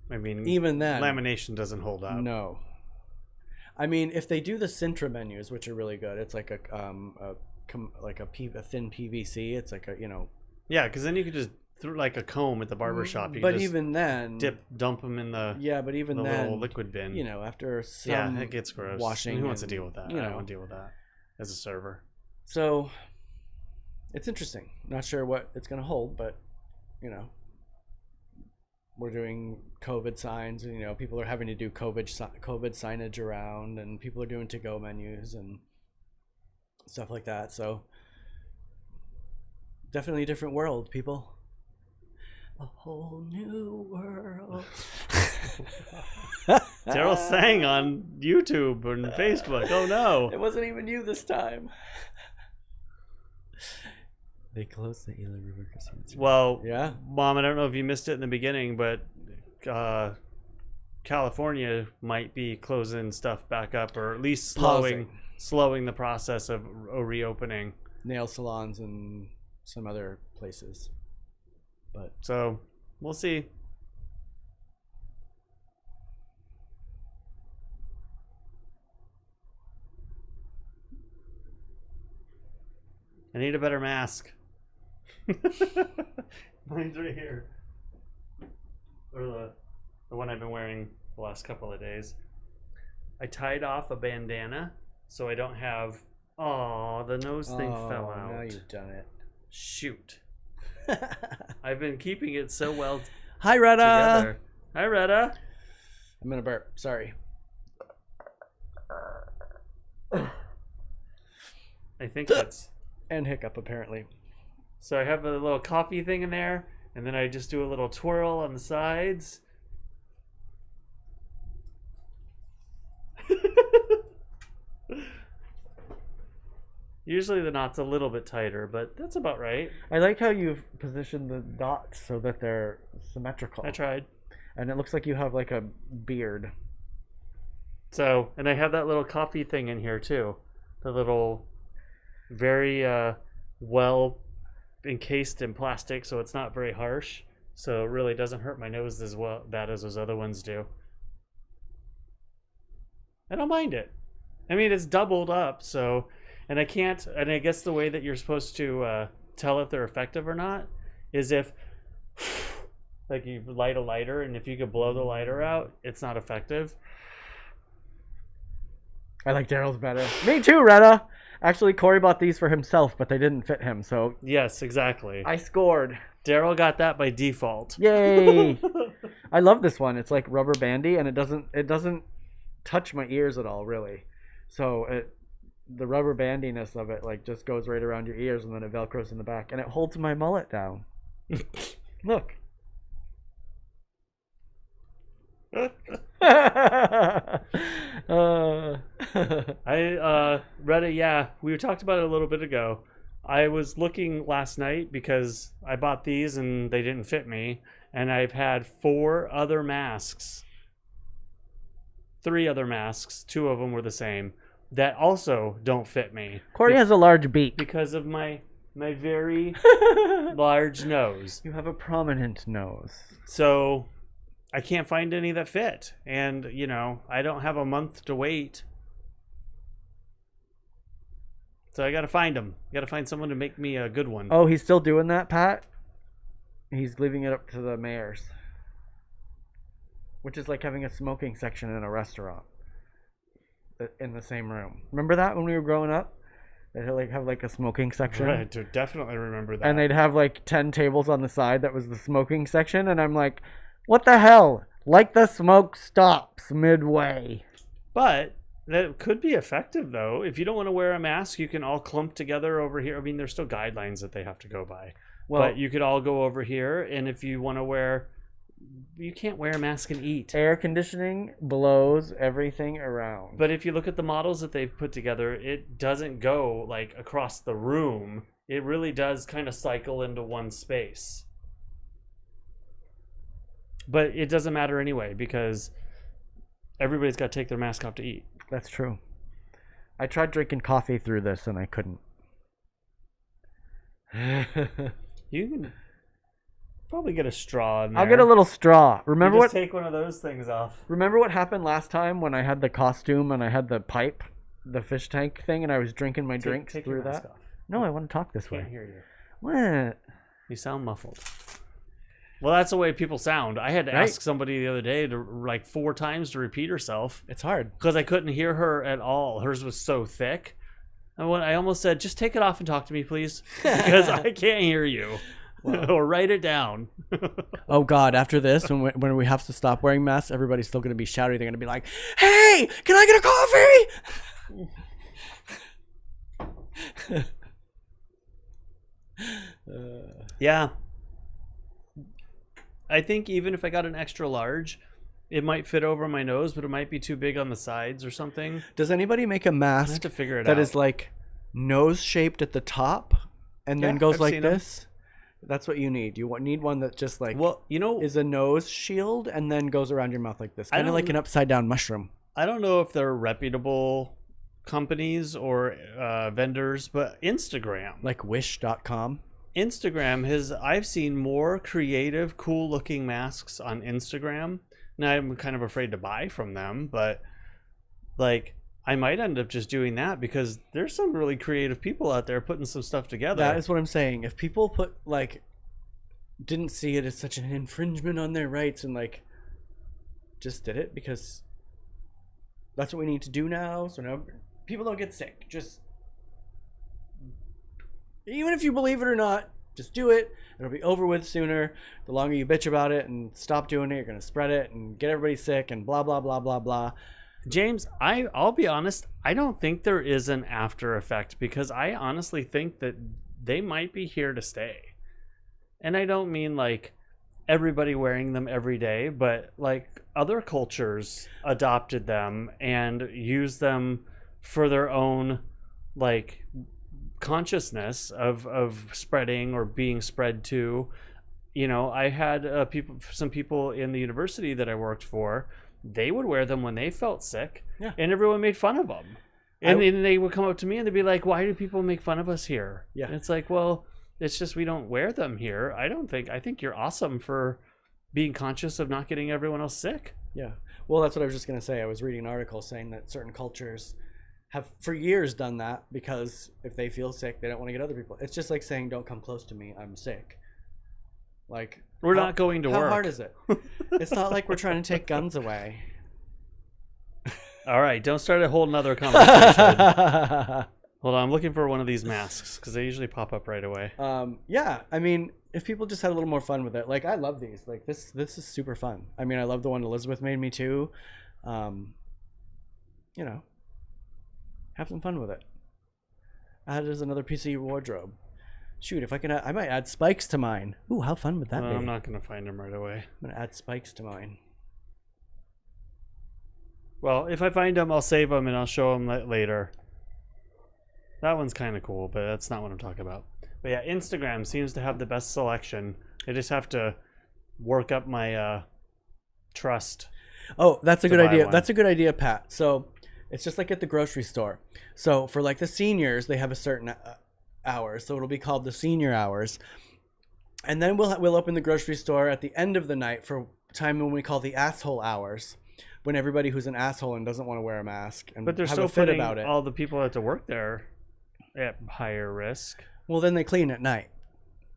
I mean, Even then, lamination doesn't hold up. no. I mean, if they do the Sintra menus, which are really good, it's like a thin PVC. It's like Yeah, because then you could just through like a comb at the barber shop. You but just even then, dump them in the but even the then, little liquid bin. after some Yeah, it gets gross. washing, Who wants to and, deal with that? I don't want to deal with that as a server. So it's interesting. Not sure what it's going to hold, but we're doing COVID signs, and people are having to do COVID signage around, and people are doing to-go menus and stuff like that. So definitely a different world, people. A whole new world. Derrol sang on YouTube and Facebook. Oh no! It wasn't even you this time. They closed the Immele River Casino. Well, Yeah. Mom, I don't know if you missed it in the beginning, but California might be closing stuff back up, or at least slowing the process of reopening. Nail salons and some other places. But So we'll see. I need a better mask. Mine's right here. Or the one I've been wearing the last couple of days. I tied off a bandana so I don't have. Oh, the nose thing fell out. Now you've done it. Shoot. I've been keeping it so well Hi, Retta. together. Hi, Retta. I'm gonna burp. Sorry. I think that's. And hiccup, apparently. So I have a little coffee thing in there, and then I just do a little twirl on the sides. Usually the knot's a little bit tighter, but that's about right. I like how you've positioned the dots so that they're symmetrical. I tried. And it looks like you have like a beard. So, and I have that little coffee thing in here too. The little, very well encased in plastic, so it's not very harsh. So it really doesn't hurt my nose as bad as those other ones do. I don't mind it. I mean, it's doubled up, so, and I can't, and I guess the way that you're supposed to tell if they're effective or not is if, like, you light a lighter, and if you could blow the lighter out, it's not effective. I like Derrol's better. Me too, Retta. Actually, Cory bought these for himself, but they didn't fit him, so Yes, exactly. I scored. Derrol got that by default. Yay! I love this one. It's like rubber bandy, and it doesn't touch my ears at all, really. So the rubber bandiness of it like just goes right around your ears, and then it velcros in the back, and it holds my mullet down. Look. I read it. Yeah, we talked about it a little bit ago. I was looking last night because I bought these and they didn't fit me, and I've had 4 other masks, 3 other masks, 2 of them were the same, that also don't fit me. Cory has a large beak because of my very large nose. You have a prominent nose, so I can't find any that fit, and I don't have a month to wait. So I gotta find them. Gotta find someone to make me a good one. Oh, he's still doing that, Pat? He's leaving it up to the mayors. Which is like having a smoking section in a restaurant. In the same room. Remember that when we were growing up? They'd have like a smoking section. Right, to definitely remember that. And they'd have like 10 tables on the side that was the smoking section. And I'm like, what the hell? Like the smoke stops midway. But that could be effective, though. If you don't want to wear a mask, you can all clump together over here. I mean, there's still guidelines that they have to go by. Well, but you could all go over here, and if you want to wear... You can't wear a mask and eat. Air conditioning blows everything around. But if you look at the models that they've put together, it doesn't go, like, across the room. It really does kind of cycle into one space. But it doesn't matter anyway, because everybody's got to take their mask off to eat. That's true. I tried drinking coffee through this and I couldn't. You can probably get a straw in there. I'll get a little straw. Remember you what? Take one of those things off. Remember what happened last time when I had the costume and I had the pipe, the fish tank thing, and I was drinking my drinks take through your mask that? off. No, I want to talk this way. Can't hear you. What? You sound muffled. Well, that's the way people sound. I had to ask somebody the other day to like 4 times to repeat herself. It's hard because I couldn't hear her at all. Hers was so thick. And when I almost said, "Just take it off and talk to me, please," because I can't hear you. Or write it down. Oh God! After this, when we have to stop wearing masks, everybody's still going to be shouting. They're going to be like, "Hey, can I get a coffee?" Yeah. I think even if I got an extra large, it might fit over my nose, but it might be too big on the sides or something. Does anybody make a mask I have to figure it that out. is like nose shaped at the top and then goes like this? That's what you need. You need one that just like is a nose shield and then goes around your mouth like this, kind of like an upside down mushroom. I don't know if they're reputable companies or vendors, but Instagram, like Wish.com. Instagram I've seen more creative, cool looking masks on Instagram. Now I'm kind of afraid to buy from them, but like I might end up just doing that because there's some really creative people out there putting some stuff together. That is what I'm saying. If people didn't see it as such an infringement on their rights and like just did it because that's what we need to do now, so now people don't get sick. Just even if you believe it or not, just do it. It'll be over with sooner. The longer you bitch about it and stop doing it, you're going to spread it and get everybody sick and blah, blah, blah, blah, blah. James, I'll be honest, I don't think there is an after effect because I honestly think that they might be here to stay. And I don't mean like everybody wearing them every day, but like other cultures adopted them and used them for their own like consciousness of spreading or being spread to. I had some people in the university that I worked for. They would wear them when they felt sick, and everyone made fun of them. And then they would come up to me and they'd be like, "Why do people make fun of us here?" Yeah, and it's like, well, it's just we don't wear them here. I think you're awesome for being conscious of not getting everyone else sick. Yeah, well, that's what I was just gonna say. I was reading an article saying that certain cultures have for years done that because if they feel sick, they don't want to get other people. It's just like saying, "Don't come close to me. I'm sick." Like we're not going to work. How hard is it? It's not like we're trying to take guns away. All right, don't start a whole nother conversation. Hold on, I'm looking for one of these masks because they usually pop up right away. Yeah, I mean, if people just had a little more fun with it, like I love these. Like this is super fun. I mean, I love the one Elizabeth made me too. You know, have some fun with it. Add it as another piece of your wardrobe. Shoot, if I can, I might add spikes to mine. Ooh, how fun would that be? I'm not gonna find them right away. I'm gonna add spikes to mine. Well, if I find them, I'll save them and I'll show them later. That one's kind of cool, but that's not what I'm talking about. But yeah, Instagram seems to have the best selection. I just have to work up my trust. Oh, that's a good idea. One. That's a good idea, Pat. So it's just like at the grocery store. So for like the seniors, they have a certain hours. So it'll be called the senior hours. And then we'll open the grocery store at the end of the night for time when we call the asshole hours. When everybody who's an asshole and doesn't want to wear a mask and but they're have still a fit putting about it. all the people that have to work there at higher risk. Well, then they clean at night.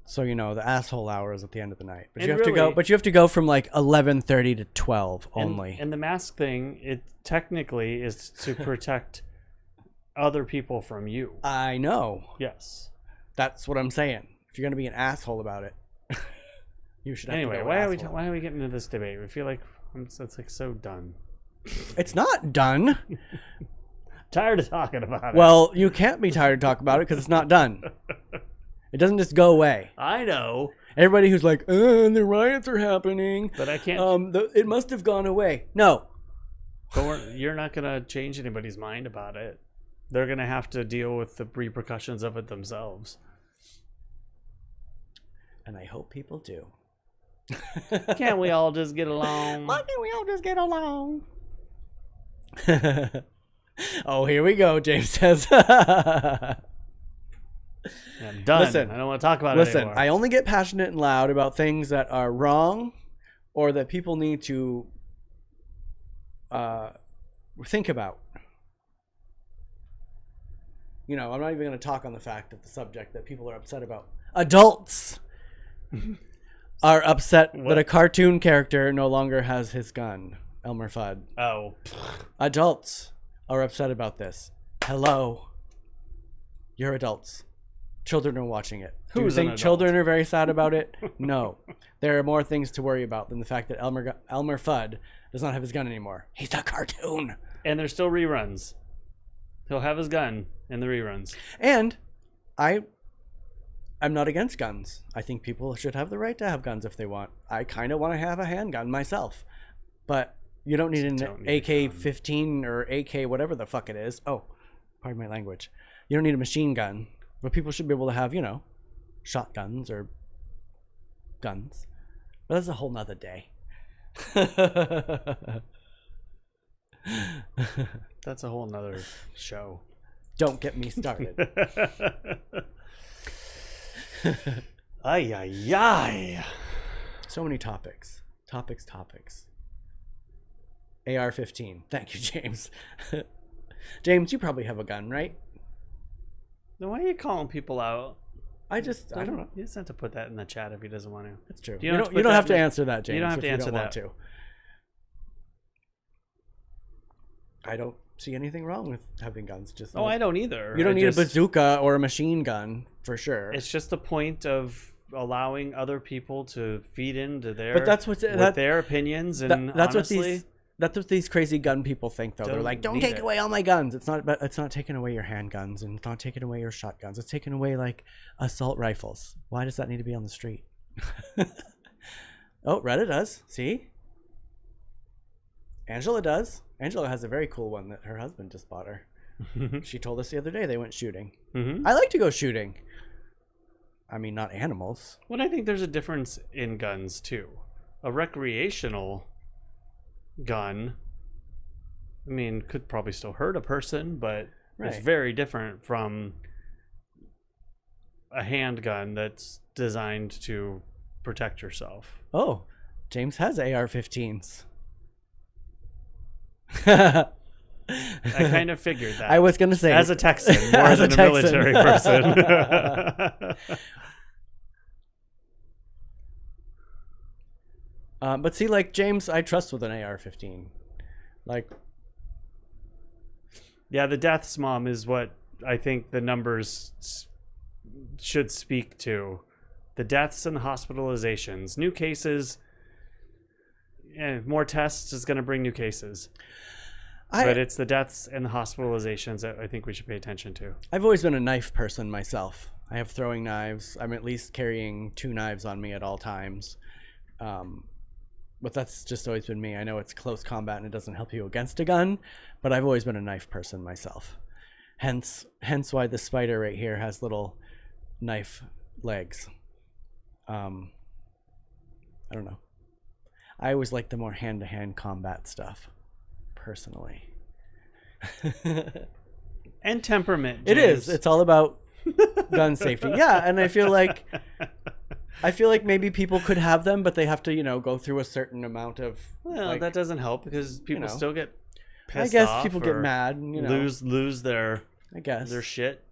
So you know the asshole hour is at the end of the night. But And you have to really- go. But you have to go from like 11:30 to 12 only. And the mask thing, it technically is to protect other people from you. I know. Yes. That's what I'm saying. If you're gonna be an asshole about it, you should. Have Anyway, to go why asshole. are we getting into this debate? We feel like it's like so done. It's not done. Tired of talking about it. Well, you can't be tired of talking about it because it's not done. It doesn't just go away. I know, Everybody who's like, the riots are happening. but I can't. It must have gone away. No. You're not gonna change anybody's mind about it. They're gonna have to deal with the repercussions of it themselves. And I hope people do. Can't we all just get along? Why can't we all just get along? Oh, here we go, James says. I'm done. Listen, I don't want to talk about it Listen, anymore. I only get passionate and loud about things that are wrong or that people need to think about. You know, I'm not even going to talk on the fact that the subject that people are upset about. Adults are upset that a cartoon character no longer has his gun. Elmer Fudd. Oh. Adults are upset about this. Hello. You're adults. Children are watching it. Do you Who's an think adult? children are very sad about it? No. There are more things to worry about than the fact that Elmer Fudd does not have his gun anymore. He's a cartoon. And there's still reruns. He'll have his gun in the reruns. And I'm not against guns. I think people should have the right to have guns if they want. I kind of want to have a handgun myself. But you don't need an AK-15 or AK whatever the fuck it is. Oh, pardon my language. You don't need a machine gun. But people should be able to have, you know, shotguns or guns. But that's a whole nother day. That's a whole nother show. Don't get me started. Ay, ay, ay. So many topics. Topics. AR-15. Thank you, James. James, you probably have a gun, right? Then why are you calling people out? I don't know. He doesn't have to put that in the chat if he doesn't want to. That's true. You You don't don't, have to put that have to in- answer that, James. you don't have if to answer want that. to. I don't see anything wrong with having guns. Just Oh, I don't either. You don't I need just- a bazooka or a machine gun for sure. It's just the point of allowing other people to feed into their But that's what's with their opinions, and that's honestly, that's what these crazy gun people think though. They're Don't like, don't need take it. away all my guns. It's not taking away your handguns and it's not taking away your shotguns. It's taking away like assault rifles. Why does that need to be on the street? Oh, Retta does. See? Angela does. Angela has a very cool one that her husband just bought her. She told us the other day they went shooting. Mhm. I like to go shooting. I mean, not animals. Well, I think there's a difference in guns too. A recreational gun, I mean, could probably still hurt a person, but it's Right. very different from a handgun that's designed to protect yourself. Oh, James has AR-15s. I I kind of figured that. I was gonna say as a Texan more As a than a Texan. military person. But see, like James, I trust with an AR-15. Like, Yeah, the death's mom is what I think the numbers should speak to. The deaths and the hospitalizations. New cases, more tests is going to bring new cases. But it's the deaths and the hospitalizations that I think we should pay attention to. I've always been a knife person myself. I have throwing knives. I'm at least carrying 2 knives on me at all times. But that's just always been me. I know it's close combat and it doesn't help you against a gun, but I've always been a knife person myself. Hence why this spider right here has little knife legs. I don't know. I always like the more hand-to-hand combat stuff, personally. And temperament. It is. It's all about gun safety. Yeah, and I feel like maybe people could have them, but they have to, go through a certain amount of. Well, that doesn't help because people still get pissed I guess off people get mad, and, lose their. I guess their shit.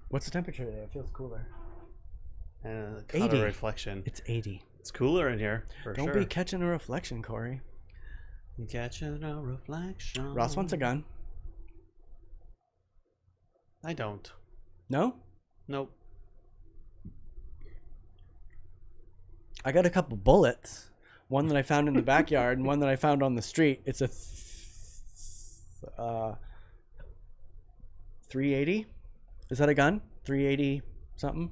What's the temperature today? It feels cooler. 80 reflection. It's 80. It's cooler in here. Don't be catching a reflection, Cory. Catching a reflection. Ross wants a gun. I don't. No? Nope. I got a couple bullets. One that I found in the backyard and one that I found on the street. It's a 380. Is that a gun? 380 something?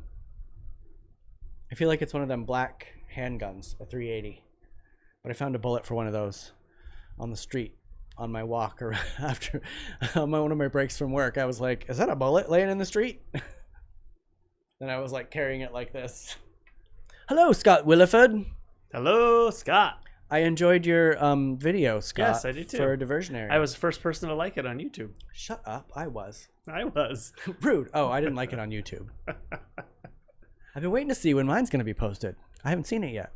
I feel like it's one of them black handguns, a 380. But I found a bullet for one of those on the street on my walk or after one of my breaks from work. I was like, is that a bullet laying in the street? And I was like carrying it like this. Hello, Scott Williford. Hello, Scott. I enjoyed your video, Scott. Yes, I did too. For Diversionary. I was the first person to like it on YouTube. Shut up. I was. Rude. Oh, I didn't like it on YouTube. I've been waiting to see when mine's going to be posted. I haven't seen it yet.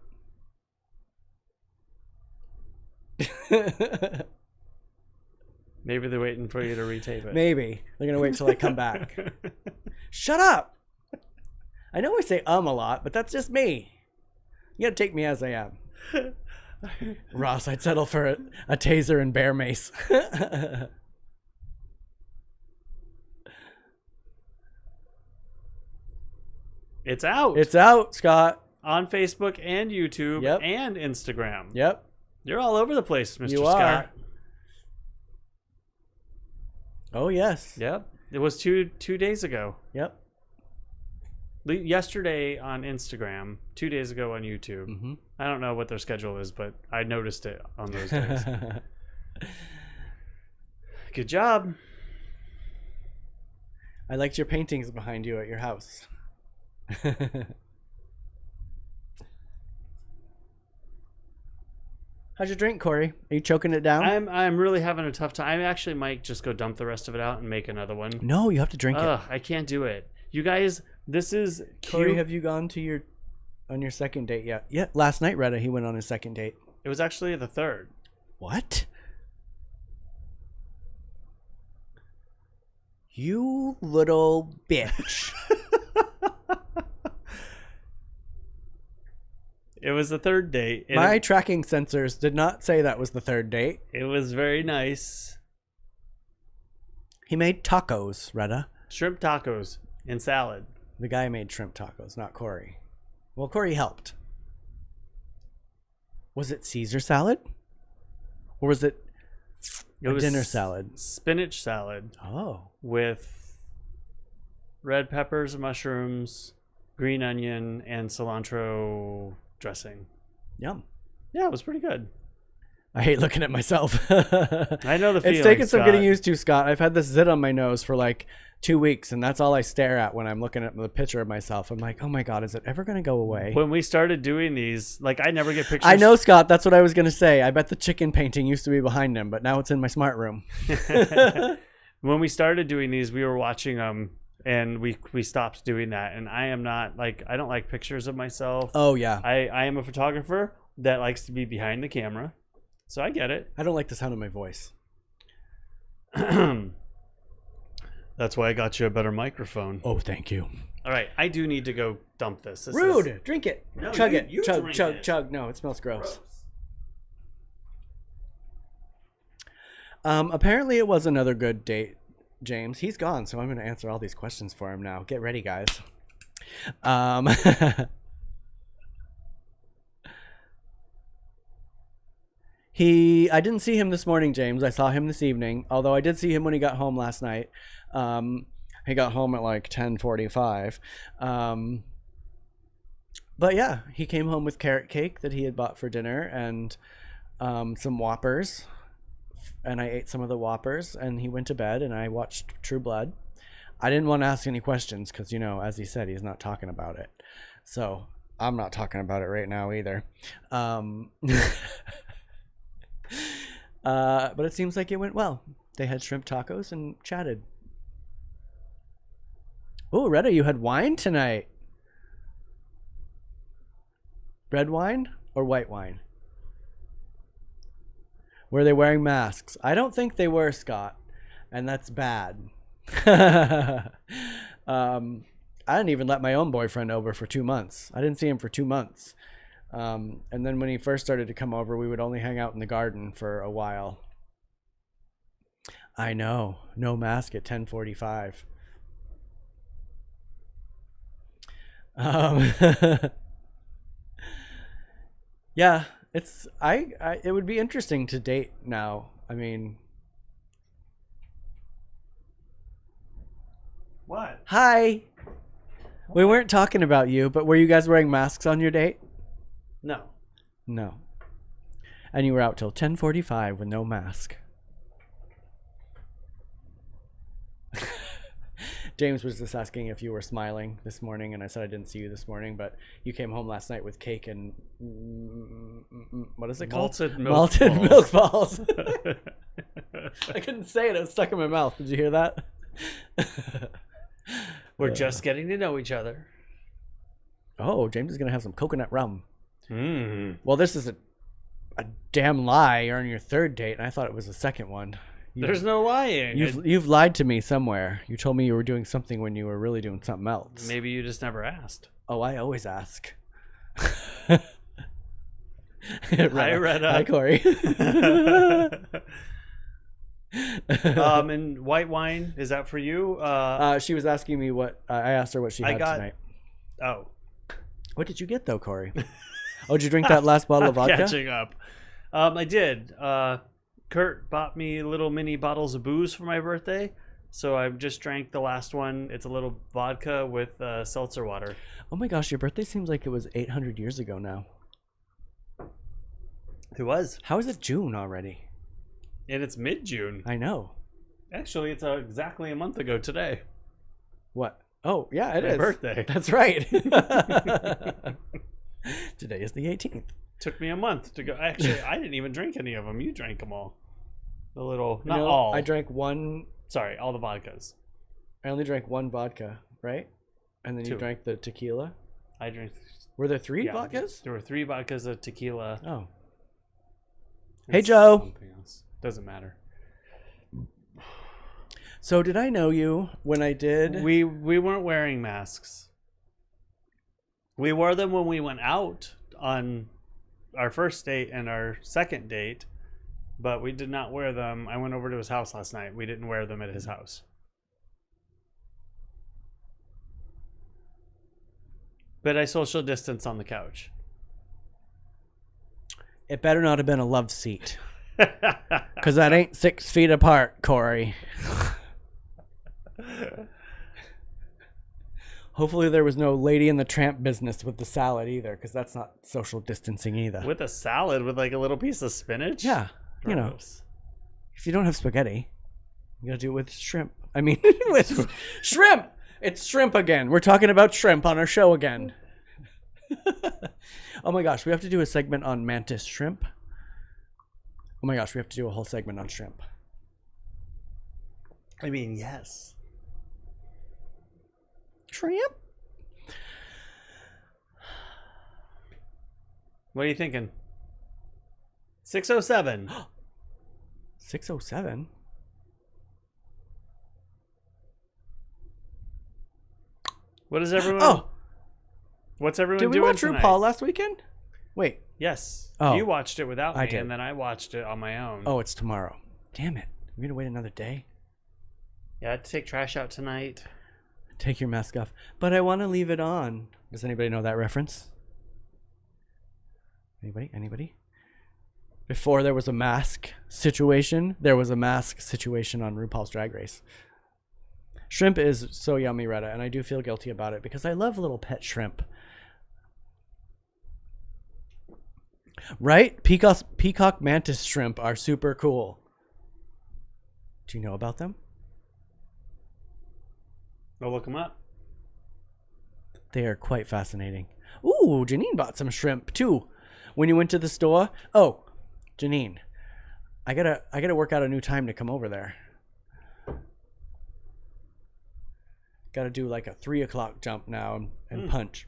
Maybe they're waiting for you to retape it. Maybe. They're going to wait till I come back. Shut up. I know I say a lot, but that's just me. You got to take me as I am. Ross, I'd settle for a taser and bear mace. It's out. It's out, Scott. On Facebook and YouTube and Instagram. Yep. You're all over the place, Mr. You Scott. are. Oh, yes. Yep. It was two days ago. Yep. Yesterday on Instagram, 2 days ago on YouTube. Mm-hmm. I don't know what their schedule is, but I noticed it on those days. Good job. I liked your paintings behind you at your house. How's your drink, Cory? Are you choking it down? I'm really having a tough time. I actually might just go dump the rest of it out and make another one. No, you have to drink it. I can't do it. You guys, this is Cory, have you gone to on your second date yet? Yeah, last night, Retta, he went on his second date. It was actually the third. What? You little bitch. It was the third date. My tracking sensors did not say that was the third date. It was very nice. He made tacos, Retta. Shrimp tacos and salad. The guy made shrimp tacos, not Cory. Well, Cory helped. Was it Caesar salad? Or was it dinner salad? Spinach salad. Oh. With red peppers, mushrooms, green onion, and cilantro dressing. Yum. Yeah, it was pretty good. I hate looking at myself. I know the feeling, it's taken some Scott. getting used to, Scott. I've had this zit on my nose for like 2 weeks, and that's all I stare at when I'm looking at the picture of myself. I'm like, oh my God, is it ever going to go away? When we started doing these, like, I never get pictures. I know, Scott. That's what I was going to say. I bet the chicken painting used to be behind him, but now it's in my smart room. When we started doing these, we were watching them, and we stopped doing that. And I am not, like, I don't like pictures of myself. Oh, yeah. I am a photographer that likes to be behind the camera. So I get it. I don't like the sound of my voice. That's why I got you a better microphone. Oh, thank you. All right, I do need to go dump this. Rude. Drink it. No, chug you it. Chug, drink chug, it. chug. No, it smells gross. Apparently it was another good date, James. He's gone, so I'm going to answer all these questions for him now. Get ready, guys. I didn't see him this morning, James. I saw him this evening, although I did see him when he got home last night. He got home at like 10:45. But yeah, he came home with carrot cake that he had bought for dinner and some Whoppers. And I ate some of the Whoppers, and he went to bed, and I watched True Blood. I didn't want to ask any questions because, you know, as he said, he's not talking about it. So I'm not talking about it right now either. But it seems like it went well. They had shrimp tacos and chatted. Oh, Retta, you had wine tonight. Red wine or white wine? Were they wearing masks? I don't think they were, Scott, and that's bad. I didn't even let my own boyfriend over for 2 months. I didn't see him for 2 months. And then when he first started to come over, we would only hang out in the garden for a while. I know. No mask at 10:45. Yeah, it's it would be interesting to date now. I mean, What? hi. We weren't talking about you, but were you guys wearing masks on your date? No. No. And you were out till 10:45 with no mask. James was just asking if you were smiling this morning, and I said I didn't see you this morning, but you came home last night with cake and what is it called? Malted milk balls. I couldn't say it. It was stuck in my mouth. Did you hear that? We're just getting to know each other. Oh, James is going to have some coconut rum. Mm. Well, this is a damn lie. You're on your third date, and I thought it was the second one. There's no lying. You've lied to me somewhere. You told me you were doing something when you were really doing something else. Maybe you just never asked. Oh, I always ask. Hi, Retta. Hi, Cory. And white wine, is that for you? She was asking me what I asked her what she had tonight. Oh. What did you get though, Cory? Oh, did you drink that last bottle of vodka? Catching up. I did. Kurt bought me little mini bottles of booze for my birthday, so I just drank the last one. It's a little vodka with seltzer water. Oh my gosh, your birthday seems like it was 800 years ago now. It was. How is it June already? And it's mid-June. I know. Actually, it's exactly a month ago today. What? Oh, yeah, it My is. birthday. That's right. Today is the 18th. Took me a month to go. Actually, I didn't even drink any of them. You drank them all. The little, not No, all. I drank one. Sorry, all the vodkas. I only drank one vodka, right? And then you Two. drank the tequila. I drank. Were there three Yeah, vodkas? There were 3 vodkas of tequila. Oh. and Hey, Joe. Something else. Doesn't matter. So did I know you when I did? We weren't wearing masks. We wore them when we went out on our first date and our second date, but we did not wear them. I went over to his house last night. We didn't wear them at his house. But I social distance on the couch. It better not have been a love seat. Because that ain't 6 feet apart, Cory. Hopefully there was no Lady in the Tramp business with the salad either, because that's not social distancing either. With a salad with like a little piece of spinach? Yeah. Gross. You know, if you don't have spaghetti, you gotta do it with shrimp. I mean, with shrimp! It's shrimp again. We're talking about shrimp on our show again. Oh my gosh, we have to do a segment on mantis shrimp. Oh my gosh, we have to do a whole segment on shrimp. I mean, yes. Shrimp? What are you thinking? 6:07. 6:07? What is everyone? Oh! What's everyone Did we doing watch tonight? RuPaul last weekend? Wait. Yes. Oh. You watched it without me, I did. and then I watched it on my own. Oh, it's tomorrow. Damn it. We're gonna wait another day. Yeah, I had to take trash out tonight. Take your mask off. But I want to leave it on. Does anybody know that reference? Anybody? Before there was a mask situation, there was a mask situation on RuPaul's Drag Race. Shrimp is so yummy, Retta, and I do feel guilty about it because I love little pet shrimp. Right? Peacock mantis shrimp are super cool. Do you know about them? I'll look them up. They are quite fascinating. Ooh, Janine bought some shrimp too. When you went to the store. Oh, Janine, I gotta work out a new time to come over there. Gotta do like a 3 o'clock jump now and punch.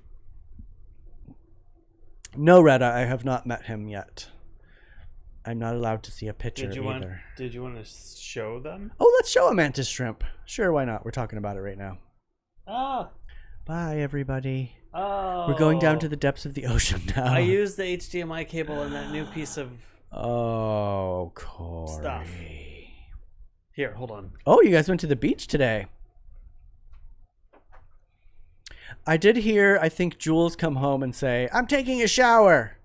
No, Retta, I have not met him yet. I'm not allowed to see a picture either. Did you want to show them? Oh, let's show a mantis shrimp. Sure, why not? We're talking about it right now. Ah. Bye, everybody. Oh. We're going down to the depths of the ocean now. I used the HDMI cable in that new piece of Cory. stuff. Here, hold on. Oh, you guys went to the beach today. I did hear, I think, Jules come home and say, I'm taking a shower.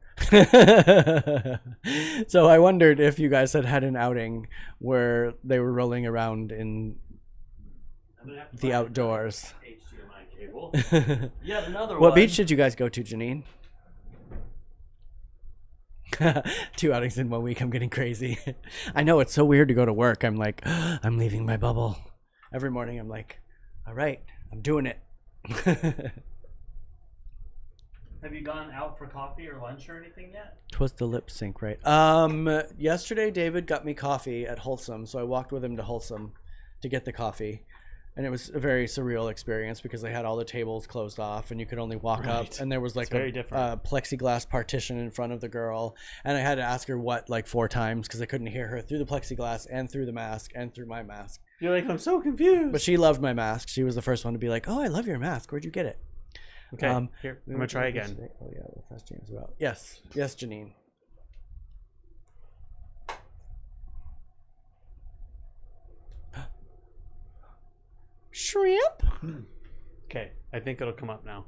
So I wondered if you guys had an outing where they were rolling around in the outdoors. HDMI cable. Yet another What one. beach did you guys go to, Janine? 2 outings in 1 week. I'm getting crazy. I know, it's so weird to go to work. I'm like, I'm leaving my bubble. Every morning I'm like, all right, I'm doing it. Have you gone out for coffee or lunch or anything yet? 'Twas the lip sync, right? Yesterday David got me coffee at Wholesome, so I walked with him to Wholesome to get the coffee. And it was a very surreal experience because they had all the tables closed off and you could only walk up, and there was like a plexiglass partition in front of the girl, and I had to ask her what like 4 times because I couldn't hear her through the plexiglass and through the mask and through my mask. You're like, I'm so confused. But she loved my mask. She was the first one to be like, oh, I love your mask. Where'd you get it? Okay, here, I'm gonna try again. Oh yeah, let's ask James about. Yes, Janine. Shrimp? Okay, I think it'll come up now.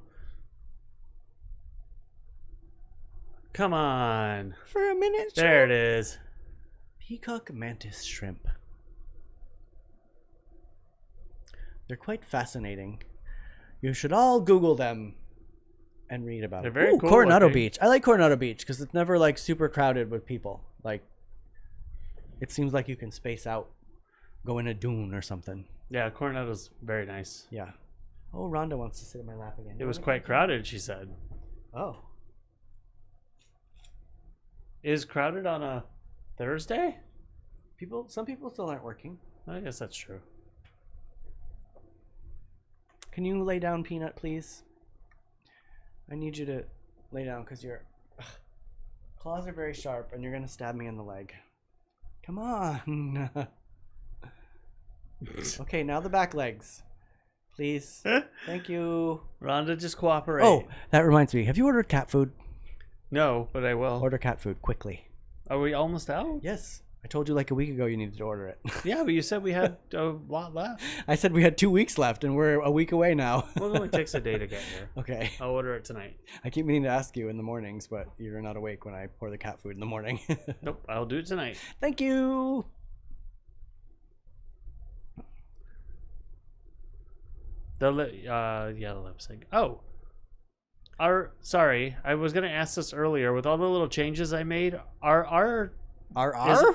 Come on. For a minute. There it is. Peacock mantis shrimp. They're quite fascinating. You should all Google them and read about They're them. very cool Coronado looking. Beach. I like Coronado Beach because it's never like super crowded with people. Like, it seems like you can space out, go in a dune or something. Yeah, Coronado's very nice. Yeah. Oh, Rhonda wants to sit in my lap again. It was quite crowded, she said. Oh. Is crowded on a Thursday? Some people still aren't working. I guess that's true. Can you lay down, Peanut, please? I need you to lay down because your claws are very sharp and you're going to stab me in the leg. Come on. Okay, now the back legs. Please. Thank you. Rhonda, just cooperate. Oh, that reminds me. Have you ordered cat food? No, but I will. Order cat food quickly. Are we almost out? Yes. I told you like a week ago you needed to order it. Yeah, but you said we had a lot left. I said we had 2 weeks left and we're a week away now. Well, it only takes a day to get here. Okay. I'll order it tonight. I keep meaning to ask you in the mornings, but you're not awake when I pour the cat food in the morning. Nope, I'll do it tonight. Thank you. The lip sync. Oh, sorry. I was gonna ask this earlier. With all the little changes I made,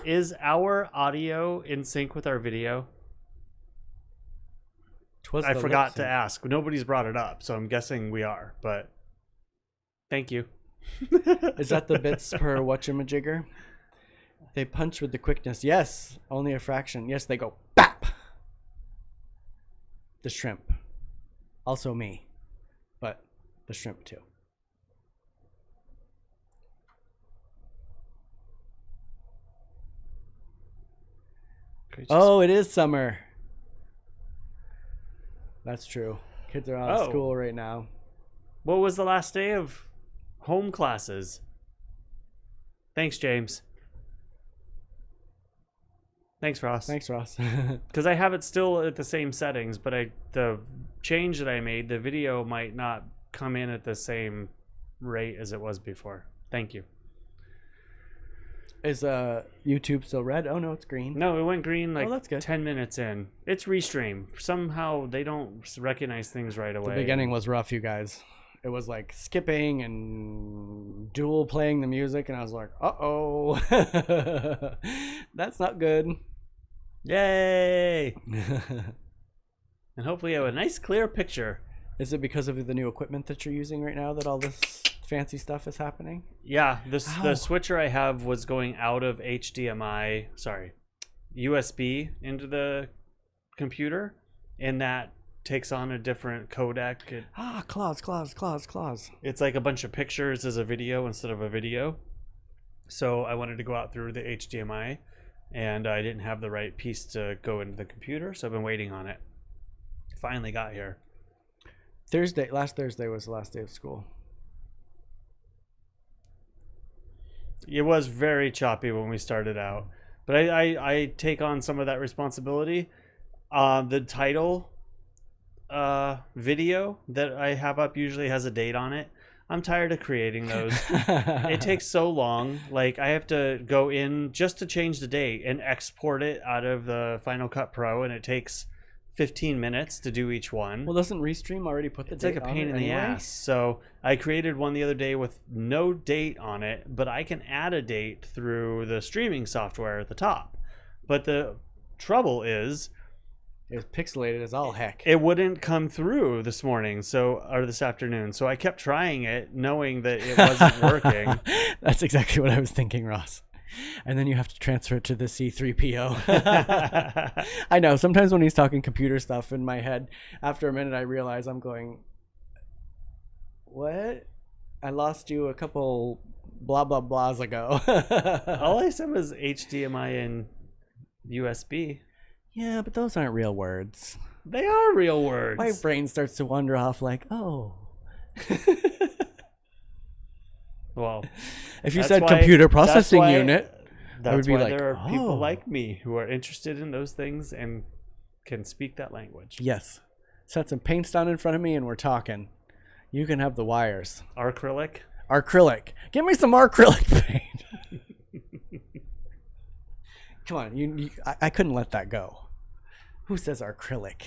is our audio in sync with our video? I forgot to ask. Nobody's brought it up, so I'm guessing we are. But thank you. Is that the bits per whatchamajigger? They punch with the quickness. Yes, only a fraction. Yes, they go bap. The shrimp. Also me, but the shrimp too. Oh, it is summer. That's true. Kids are out of school right now. What was the last day of home classes? Thanks, James. Thanks, Ross. Thanks, Ross. Because I have it still at the same settings, but the change that I made, the video might not come in at the same rate as it was before. Thank you. Is YouTube still red? Oh no, it's green. No, it went green like that's good. 10 minutes in. It's restream. Somehow they don't recognize things right away. The beginning was rough, you guys. It was like skipping and dual playing the music, and I was like, uh-oh. That's not good. Yay! And hopefully I have a nice clear picture. Is it because of the new equipment that you're using right now that all this fancy stuff is happening? Yeah, the switcher I have was going out of USB into the computer, and that takes on a different codec. Claws. It's like a bunch of pictures as a video instead of a video. So I wanted to go out through the HDMI, and I didn't have the right piece to go into the computer, so I've been waiting on it. Finally got here. Last Thursday was the last day of school. It was very choppy when we started out, but I take on some of that responsibility. The title video that I have up usually has a date on it. I'm tired of creating those. It takes so long. Like, I have to go in just to change the date and export it out of the Final Cut Pro, and it takes 15 minutes to do each one. Well, doesn't Restream already put the date on it? It's like a pain in the ass. So I created one the other day with no date on it, but I can add a date through the streaming software at the top. But the trouble is, it's pixelated as all heck. it wouldn't come through this morning, or this afternoon. So I kept trying it, knowing that it wasn't working. That's exactly what I was thinking, Ross. And then you have to transfer it to the C3PO. I know. Sometimes when he's talking computer stuff in my head, after a minute I realize I'm going, what? I lost you a couple blah, blah, blahs ago. All I said was HDMI and USB. Yeah, but those aren't real words. They are real words. My brain starts to wander off like, oh. Well, if you said computer processing unit, I would be like, there are people oh. like me who are interested in those things and can speak that language. Yes. Set some paints down in front of me and we're talking. You can have the wires. Acrylic? Acrylic. Give me some acrylic paint. Come on. I couldn't let that go. Who says acrylic?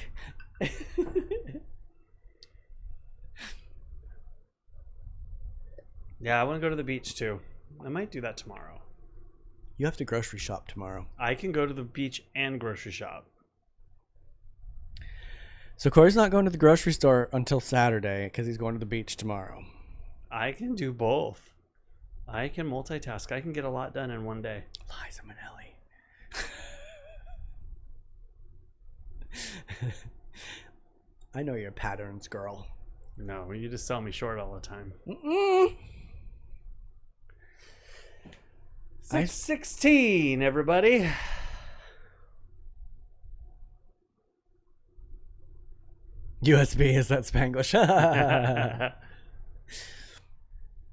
Yeah, I want to go to the beach too. I might do that tomorrow. You have to grocery shop tomorrow. I can go to the beach and grocery shop. So Cory's not going to the grocery store until Saturday because he's going to the beach tomorrow. I can do both. I can multitask. I can get a lot done in one day. Liza Minnelli. I know your patterns, girl. No, you just sell me short all the time. 6:16, everybody. USB, is that Spanglish?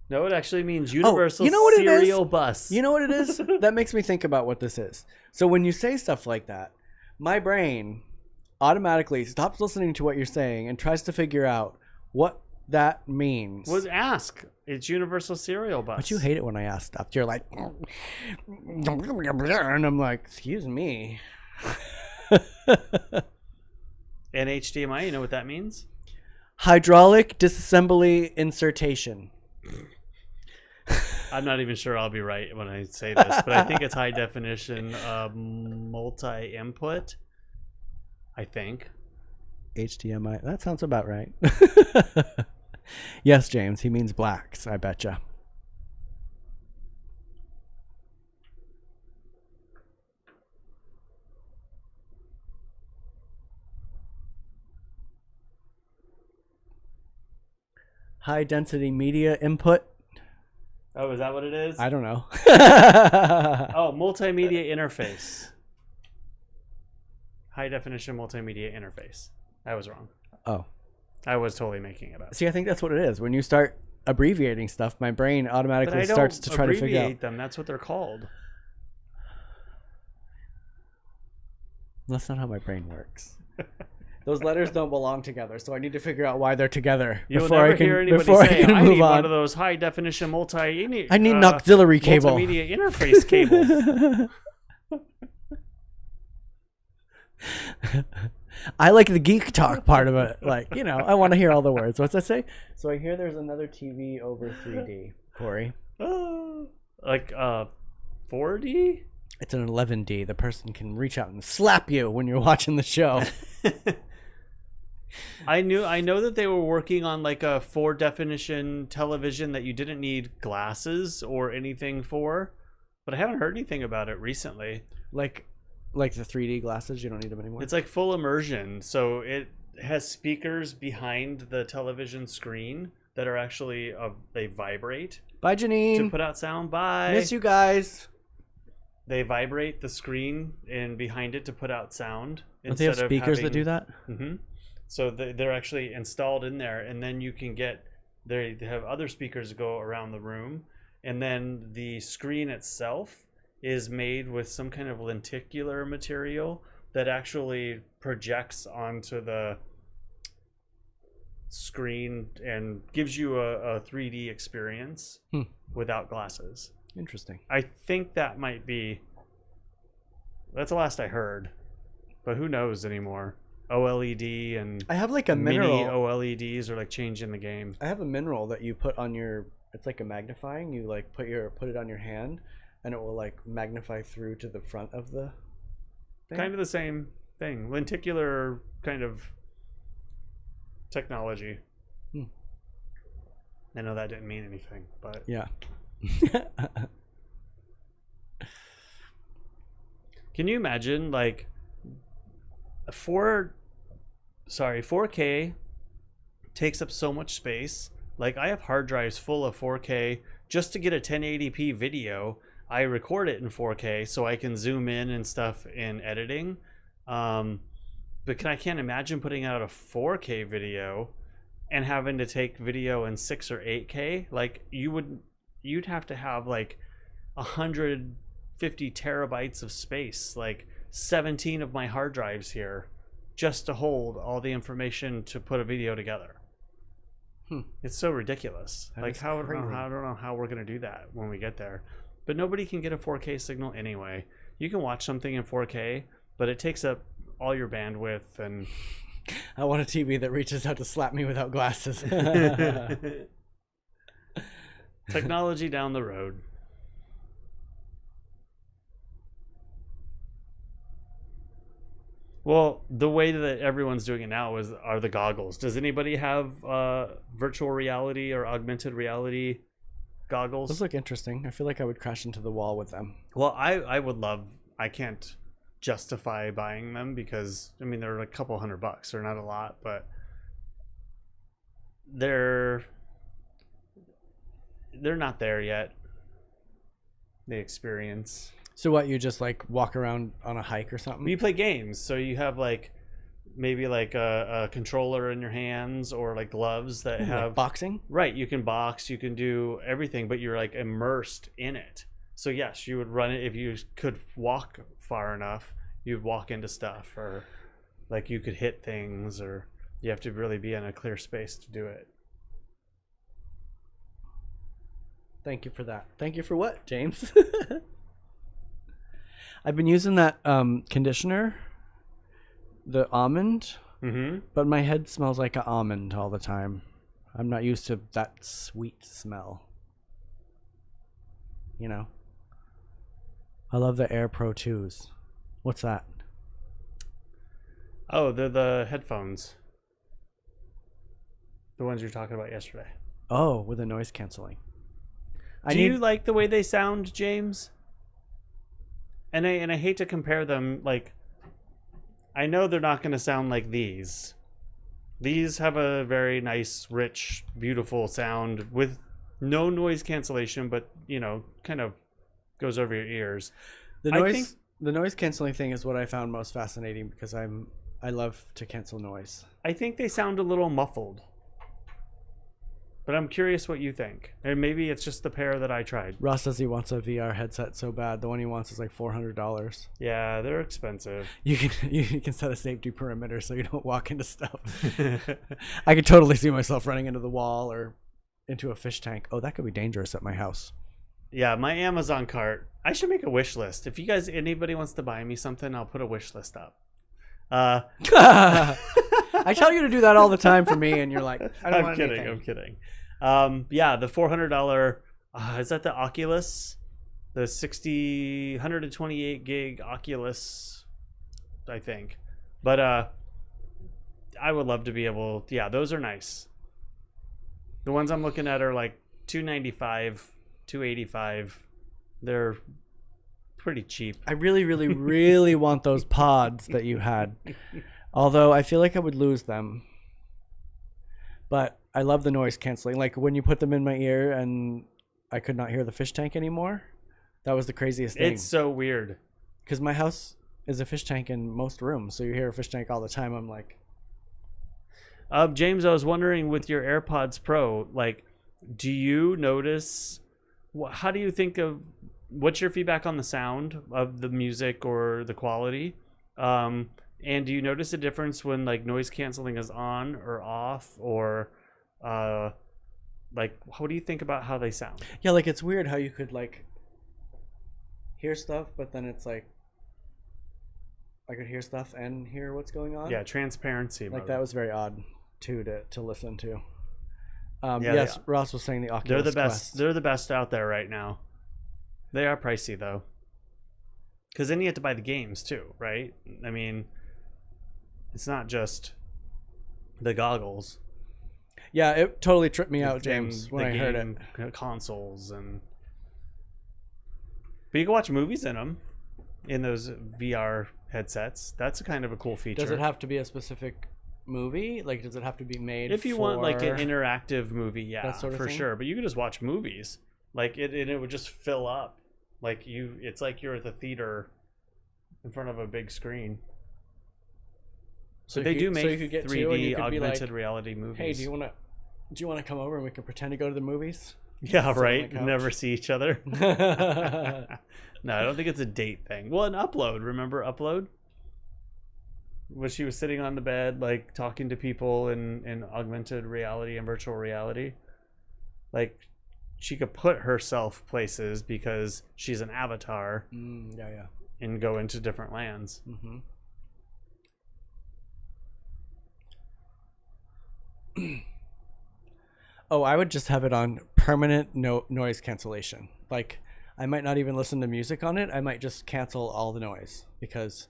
No, it actually means universal serial bus. You know what it is? That makes me think about what this is. So when you say stuff like that, my brain automatically stops listening to what you're saying and tries to figure out what that means. Was ask. It's universal serial bus. But you hate it when I ask stuff. You're like, and I'm like, excuse me. And HDMI, you know what that means? Hydraulic disassembly insertion. I'm not even sure I'll be right when I say this, but I think it's high definition multi-input. I think. HDMI. That sounds about right. Yes, James. He means blacks, I betcha. High density media input. Oh, is that what it is? I don't know. Oh, multimedia interface. High definition multimedia interface. I was wrong. Oh. I was totally making it up. See, I think that's what it is. When you start abbreviating stuff, my brain automatically starts to try to figure out. them. That's what they're called. That's not how my brain works. Those letters don't belong together, so I need to figure out why they're together. You'll never hear anybody say, I need one of those high definition I need an auxiliary cable. Multimedia interface cables. I like the geek talk part of it. Like, you know, I want to hear all the words. What's that say? So I hear there's another TV over 3D, Cory. Like 4D? It's an 11D. The person can reach out and slap you when you're watching the show. I know that they were working on like a 4 definition television that you didn't need glasses or anything for, but I haven't heard anything about it recently. Like the 3D glasses, you don't need them anymore. It's like full immersion, so it has speakers behind the television screen that are actually they vibrate. Bye, Janine. To put out sound. Bye. Miss you guys. They vibrate the screen and behind it to put out sound. Don't they have speakers that do that? Mm-hmm. So they're actually installed in there, and then you can they have other speakers that go around the room, and then the screen itself is made with some kind of lenticular material that actually projects onto the screen and gives you a 3D experience without glasses. Interesting. I think that's the last I heard, but who knows anymore. OLED and I have like a mineral. Mini OLEDs are like changing the game. I have a mineral that you put on your. It's like a magnifying. You like put it on your hand, and it will like magnify through to the front of the thing. Kind of the same thing. Lenticular kind of technology. I know that didn't mean anything, but yeah. Can you imagine like 4K takes up so much space. Like I have hard drives full of 4K just to get a 1080p video. I record it in 4K so I can zoom in and stuff in editing. But I can't imagine putting out a 4K video and having to take video in 6 or 8K. Like you'd have to have like 150 terabytes of space, like 17 of my hard drives here, just to hold all the information to put a video together. It's so ridiculous. Like I don't know how we're gonna do that when we get there. But nobody can get a 4K signal anyway. You can watch something in 4K, but it takes up all your bandwidth. And I want a TV that reaches out to slap me without glasses. Technology down the road. Well, the way that everyone's doing it now are the goggles. Does anybody have virtual reality or augmented reality goggles? Those look interesting. I feel like I would crash into the wall with them. Well, I would love. I can't justify buying them because I mean they're a couple $100. They're not a lot, but they're not there yet. The experience. So what, you just like walk around on a hike or something? You play games, so you have like maybe like a controller in your hands or like gloves that have like boxing. Right, you can box, you can do everything, but you're like immersed in it. So yes, you would run it if you could walk far enough. You'd walk into stuff, or like you could hit things, or you have to really be in a clear space to do it. Thank you for that. Thank you for what, James? I've been using that conditioner, the almond, but my head smells like an almond all the time. I'm not used to that sweet smell. You know? I love the Air Pro 2s. What's that? Oh, they're the headphones. The ones you were talking about yesterday. Oh, with the noise canceling. Do you like the way they sound, James? And I hate to compare them. Like, I know they're not going to sound like these. These have a very nice, rich, beautiful sound with no noise cancellation, but you know, kind of goes over your ears. The noise canceling thing is what I found most fascinating because I love to cancel noise. I think they sound a little muffled. But I'm curious what you think. And maybe it's just the pair that I tried. Ross says he wants a VR headset so bad. The one he wants is like $400. Yeah, they're expensive. You can set a safety perimeter so you don't walk into stuff. I could totally see myself running into the wall or into a fish tank. Oh, that could be dangerous at my house. Yeah, my Amazon cart. I should make a wish list. If you guys, anybody wants to buy me something, I'll put a wish list up. I tell you to do that all the time for me, and you're like, I don't want anything. I'm kidding. Yeah, the $400. Is that the Oculus? The 128 gig Oculus, I think. But I would love to be able. Yeah, those are nice. The ones I'm looking at are like $295, $285. They're pretty cheap. I really, really, really want those pods that you had. Although I feel like I would lose them. But I love the noise canceling. Like when you put them in my ear and I could not hear the fish tank anymore. That was the craziest thing. It's so weird. Because my house is a fish tank in most rooms. So you hear a fish tank all the time. I'm like... James, I was wondering with your AirPods Pro, like, do you notice... How do you think of... What's your feedback on the sound of the music or the quality? And do you notice a difference when like noise canceling is on or off, or like what do you think about how they sound? Yeah, like it's weird how you could like hear stuff, but then it's like I could hear stuff and hear what's going on. Yeah, transparency. Like mode. That was very odd too to listen to. Yeah, yes, Ross was saying the Oculus They're the best. Quest. They're the best out there right now. They are pricey though, because then you have to buy the games too, right? I mean, it's not just the goggles. Yeah, it totally tripped me out, James, when I heard it. Consoles but you can watch movies in them, in those VR headsets. That's kind of a cool feature. Does it have to be a specific movie? Like, does it have to be made? If you want like an interactive movie, yeah, that sort of for thing? sure. But you can just watch movies, like it would just fill up. Like it's like you're at the theater in front of a big screen. So they do make 3D augmented reality movies. Hey, do you want to come over and we can pretend to go to the movies? Yeah, right. Never see each other. No, I don't think it's a date thing. Well, an Upload. Remember Upload? When she was sitting on the bed, like talking to people in augmented reality and virtual reality. Like she could put herself places because she's an avatar. Yeah. And go into different lands. Mm-hmm. Oh, I would just have it on permanent noise cancellation. Like, I might not even listen to music on it. I might just cancel all the noise because...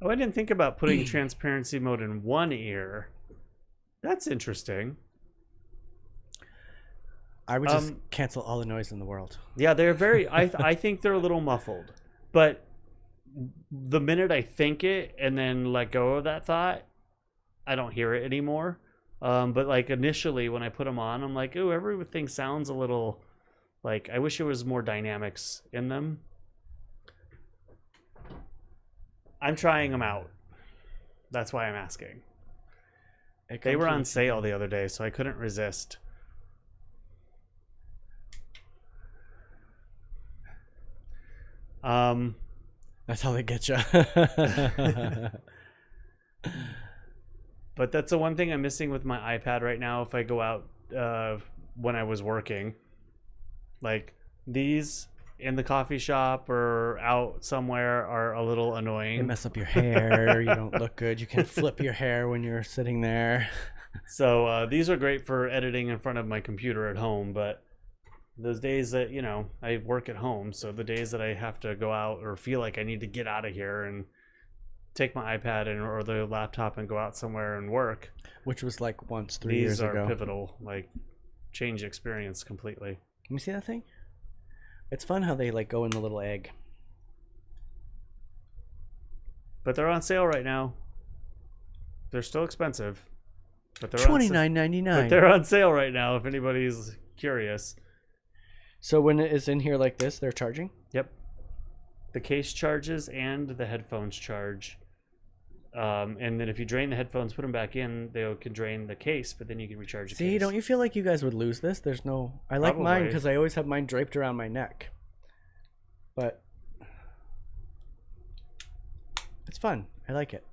Oh, I didn't think about putting transparency mode in one ear. That's interesting. I would just cancel all the noise in the world. Yeah, they're very... I think they're a little muffled. But the minute I think it and then let go of that thought, I don't hear it anymore. But like initially when I put them on, I'm like, ooh, everything sounds a little like I wish there was more dynamics in them. I'm trying them out. That's why I'm asking. They were on sale the other day, so I couldn't resist. That's how they get you. But that's the one thing I'm missing with my iPad right now. If I go out when I was working, like these in the coffee shop or out somewhere are a little annoying. They mess up your hair. You don't look good. You can't flip your hair when you're sitting there. So these are great for editing in front of my computer at home, but those days that, you know, I work at home, so the days that I have to go out or feel like I need to get out of here and take my iPad or the laptop and go out somewhere and work, which was like once 3 years ago. These are pivotal, like change the experience completely. Let me see that thing. It's fun how they like go in the little egg. But they're on sale right now. They're still expensive, but they're $29.99. But they're on sale right now if anybody's curious. So when it is in here like this, they're charging? Yep. The case charges and the headphones charge. And then if you drain the headphones, put them back in, they can drain the case, but then you can recharge the See, case. don't you feel like you guys would lose this? There's no... I like mine Probably. because I always have mine draped around my neck. But it's fun. I like it.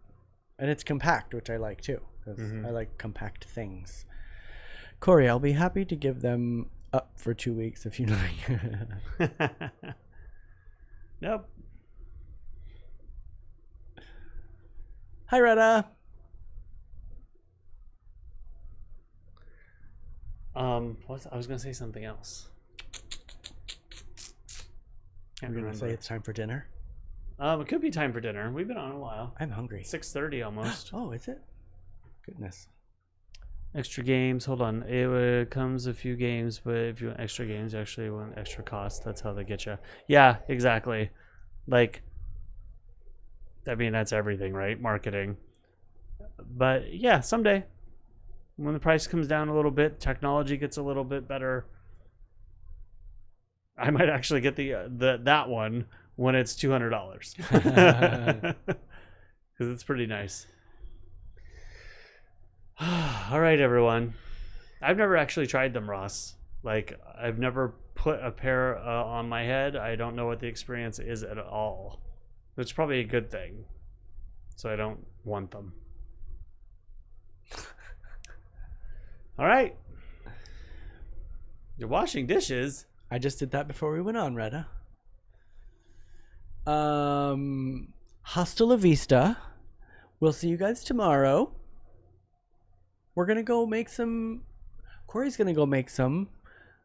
And it's compact, which I like too. Because I like compact things. Cory, I'll be happy to give them up for 2 weeks if you like. Nope. Hi, Retta. I was gonna say something else. I'm gonna say it's time for dinner. It could be time for dinner. We've been on a while. I'm hungry. 6:30 almost. Oh, is it? Goodness. Extra games. Hold on. It comes a few games, but if you want extra games, you actually want extra cost. That's how they get you. Yeah, exactly. Like, I mean, that's everything, right? Marketing. But yeah, someday, when the price comes down a little bit, technology gets a little bit better, I might actually get that one when it's $200 because it's pretty nice. All right, everyone. I've never actually tried them, Ross. Like, I've never put a pair on my head. I don't know what the experience is at all. It's probably a good thing. So I don't want them. All right. You're washing dishes. I just did that before we went on, Retta. Hasta la vista. We'll see you guys tomorrow. We're going to go make some... Cory's going to go make some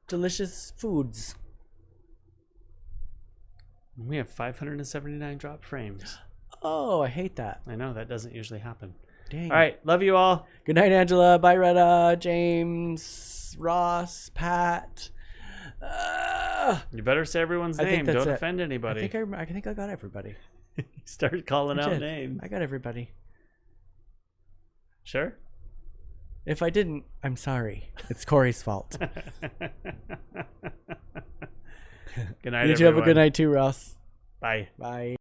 delicious foods. We have 579 drop frames. Oh, I hate that. I know, that doesn't usually happen. Dang. All right, love you all. Good night, Angela. Bye, Retta, James, Ross, Pat. You better say everyone's name. Don't offend anybody. I think I got everybody. Start calling out names. I got everybody. Sure. If I didn't, I'm sorry. It's Cory's fault. Good night, You two have a good night too, Ross. Bye. Bye.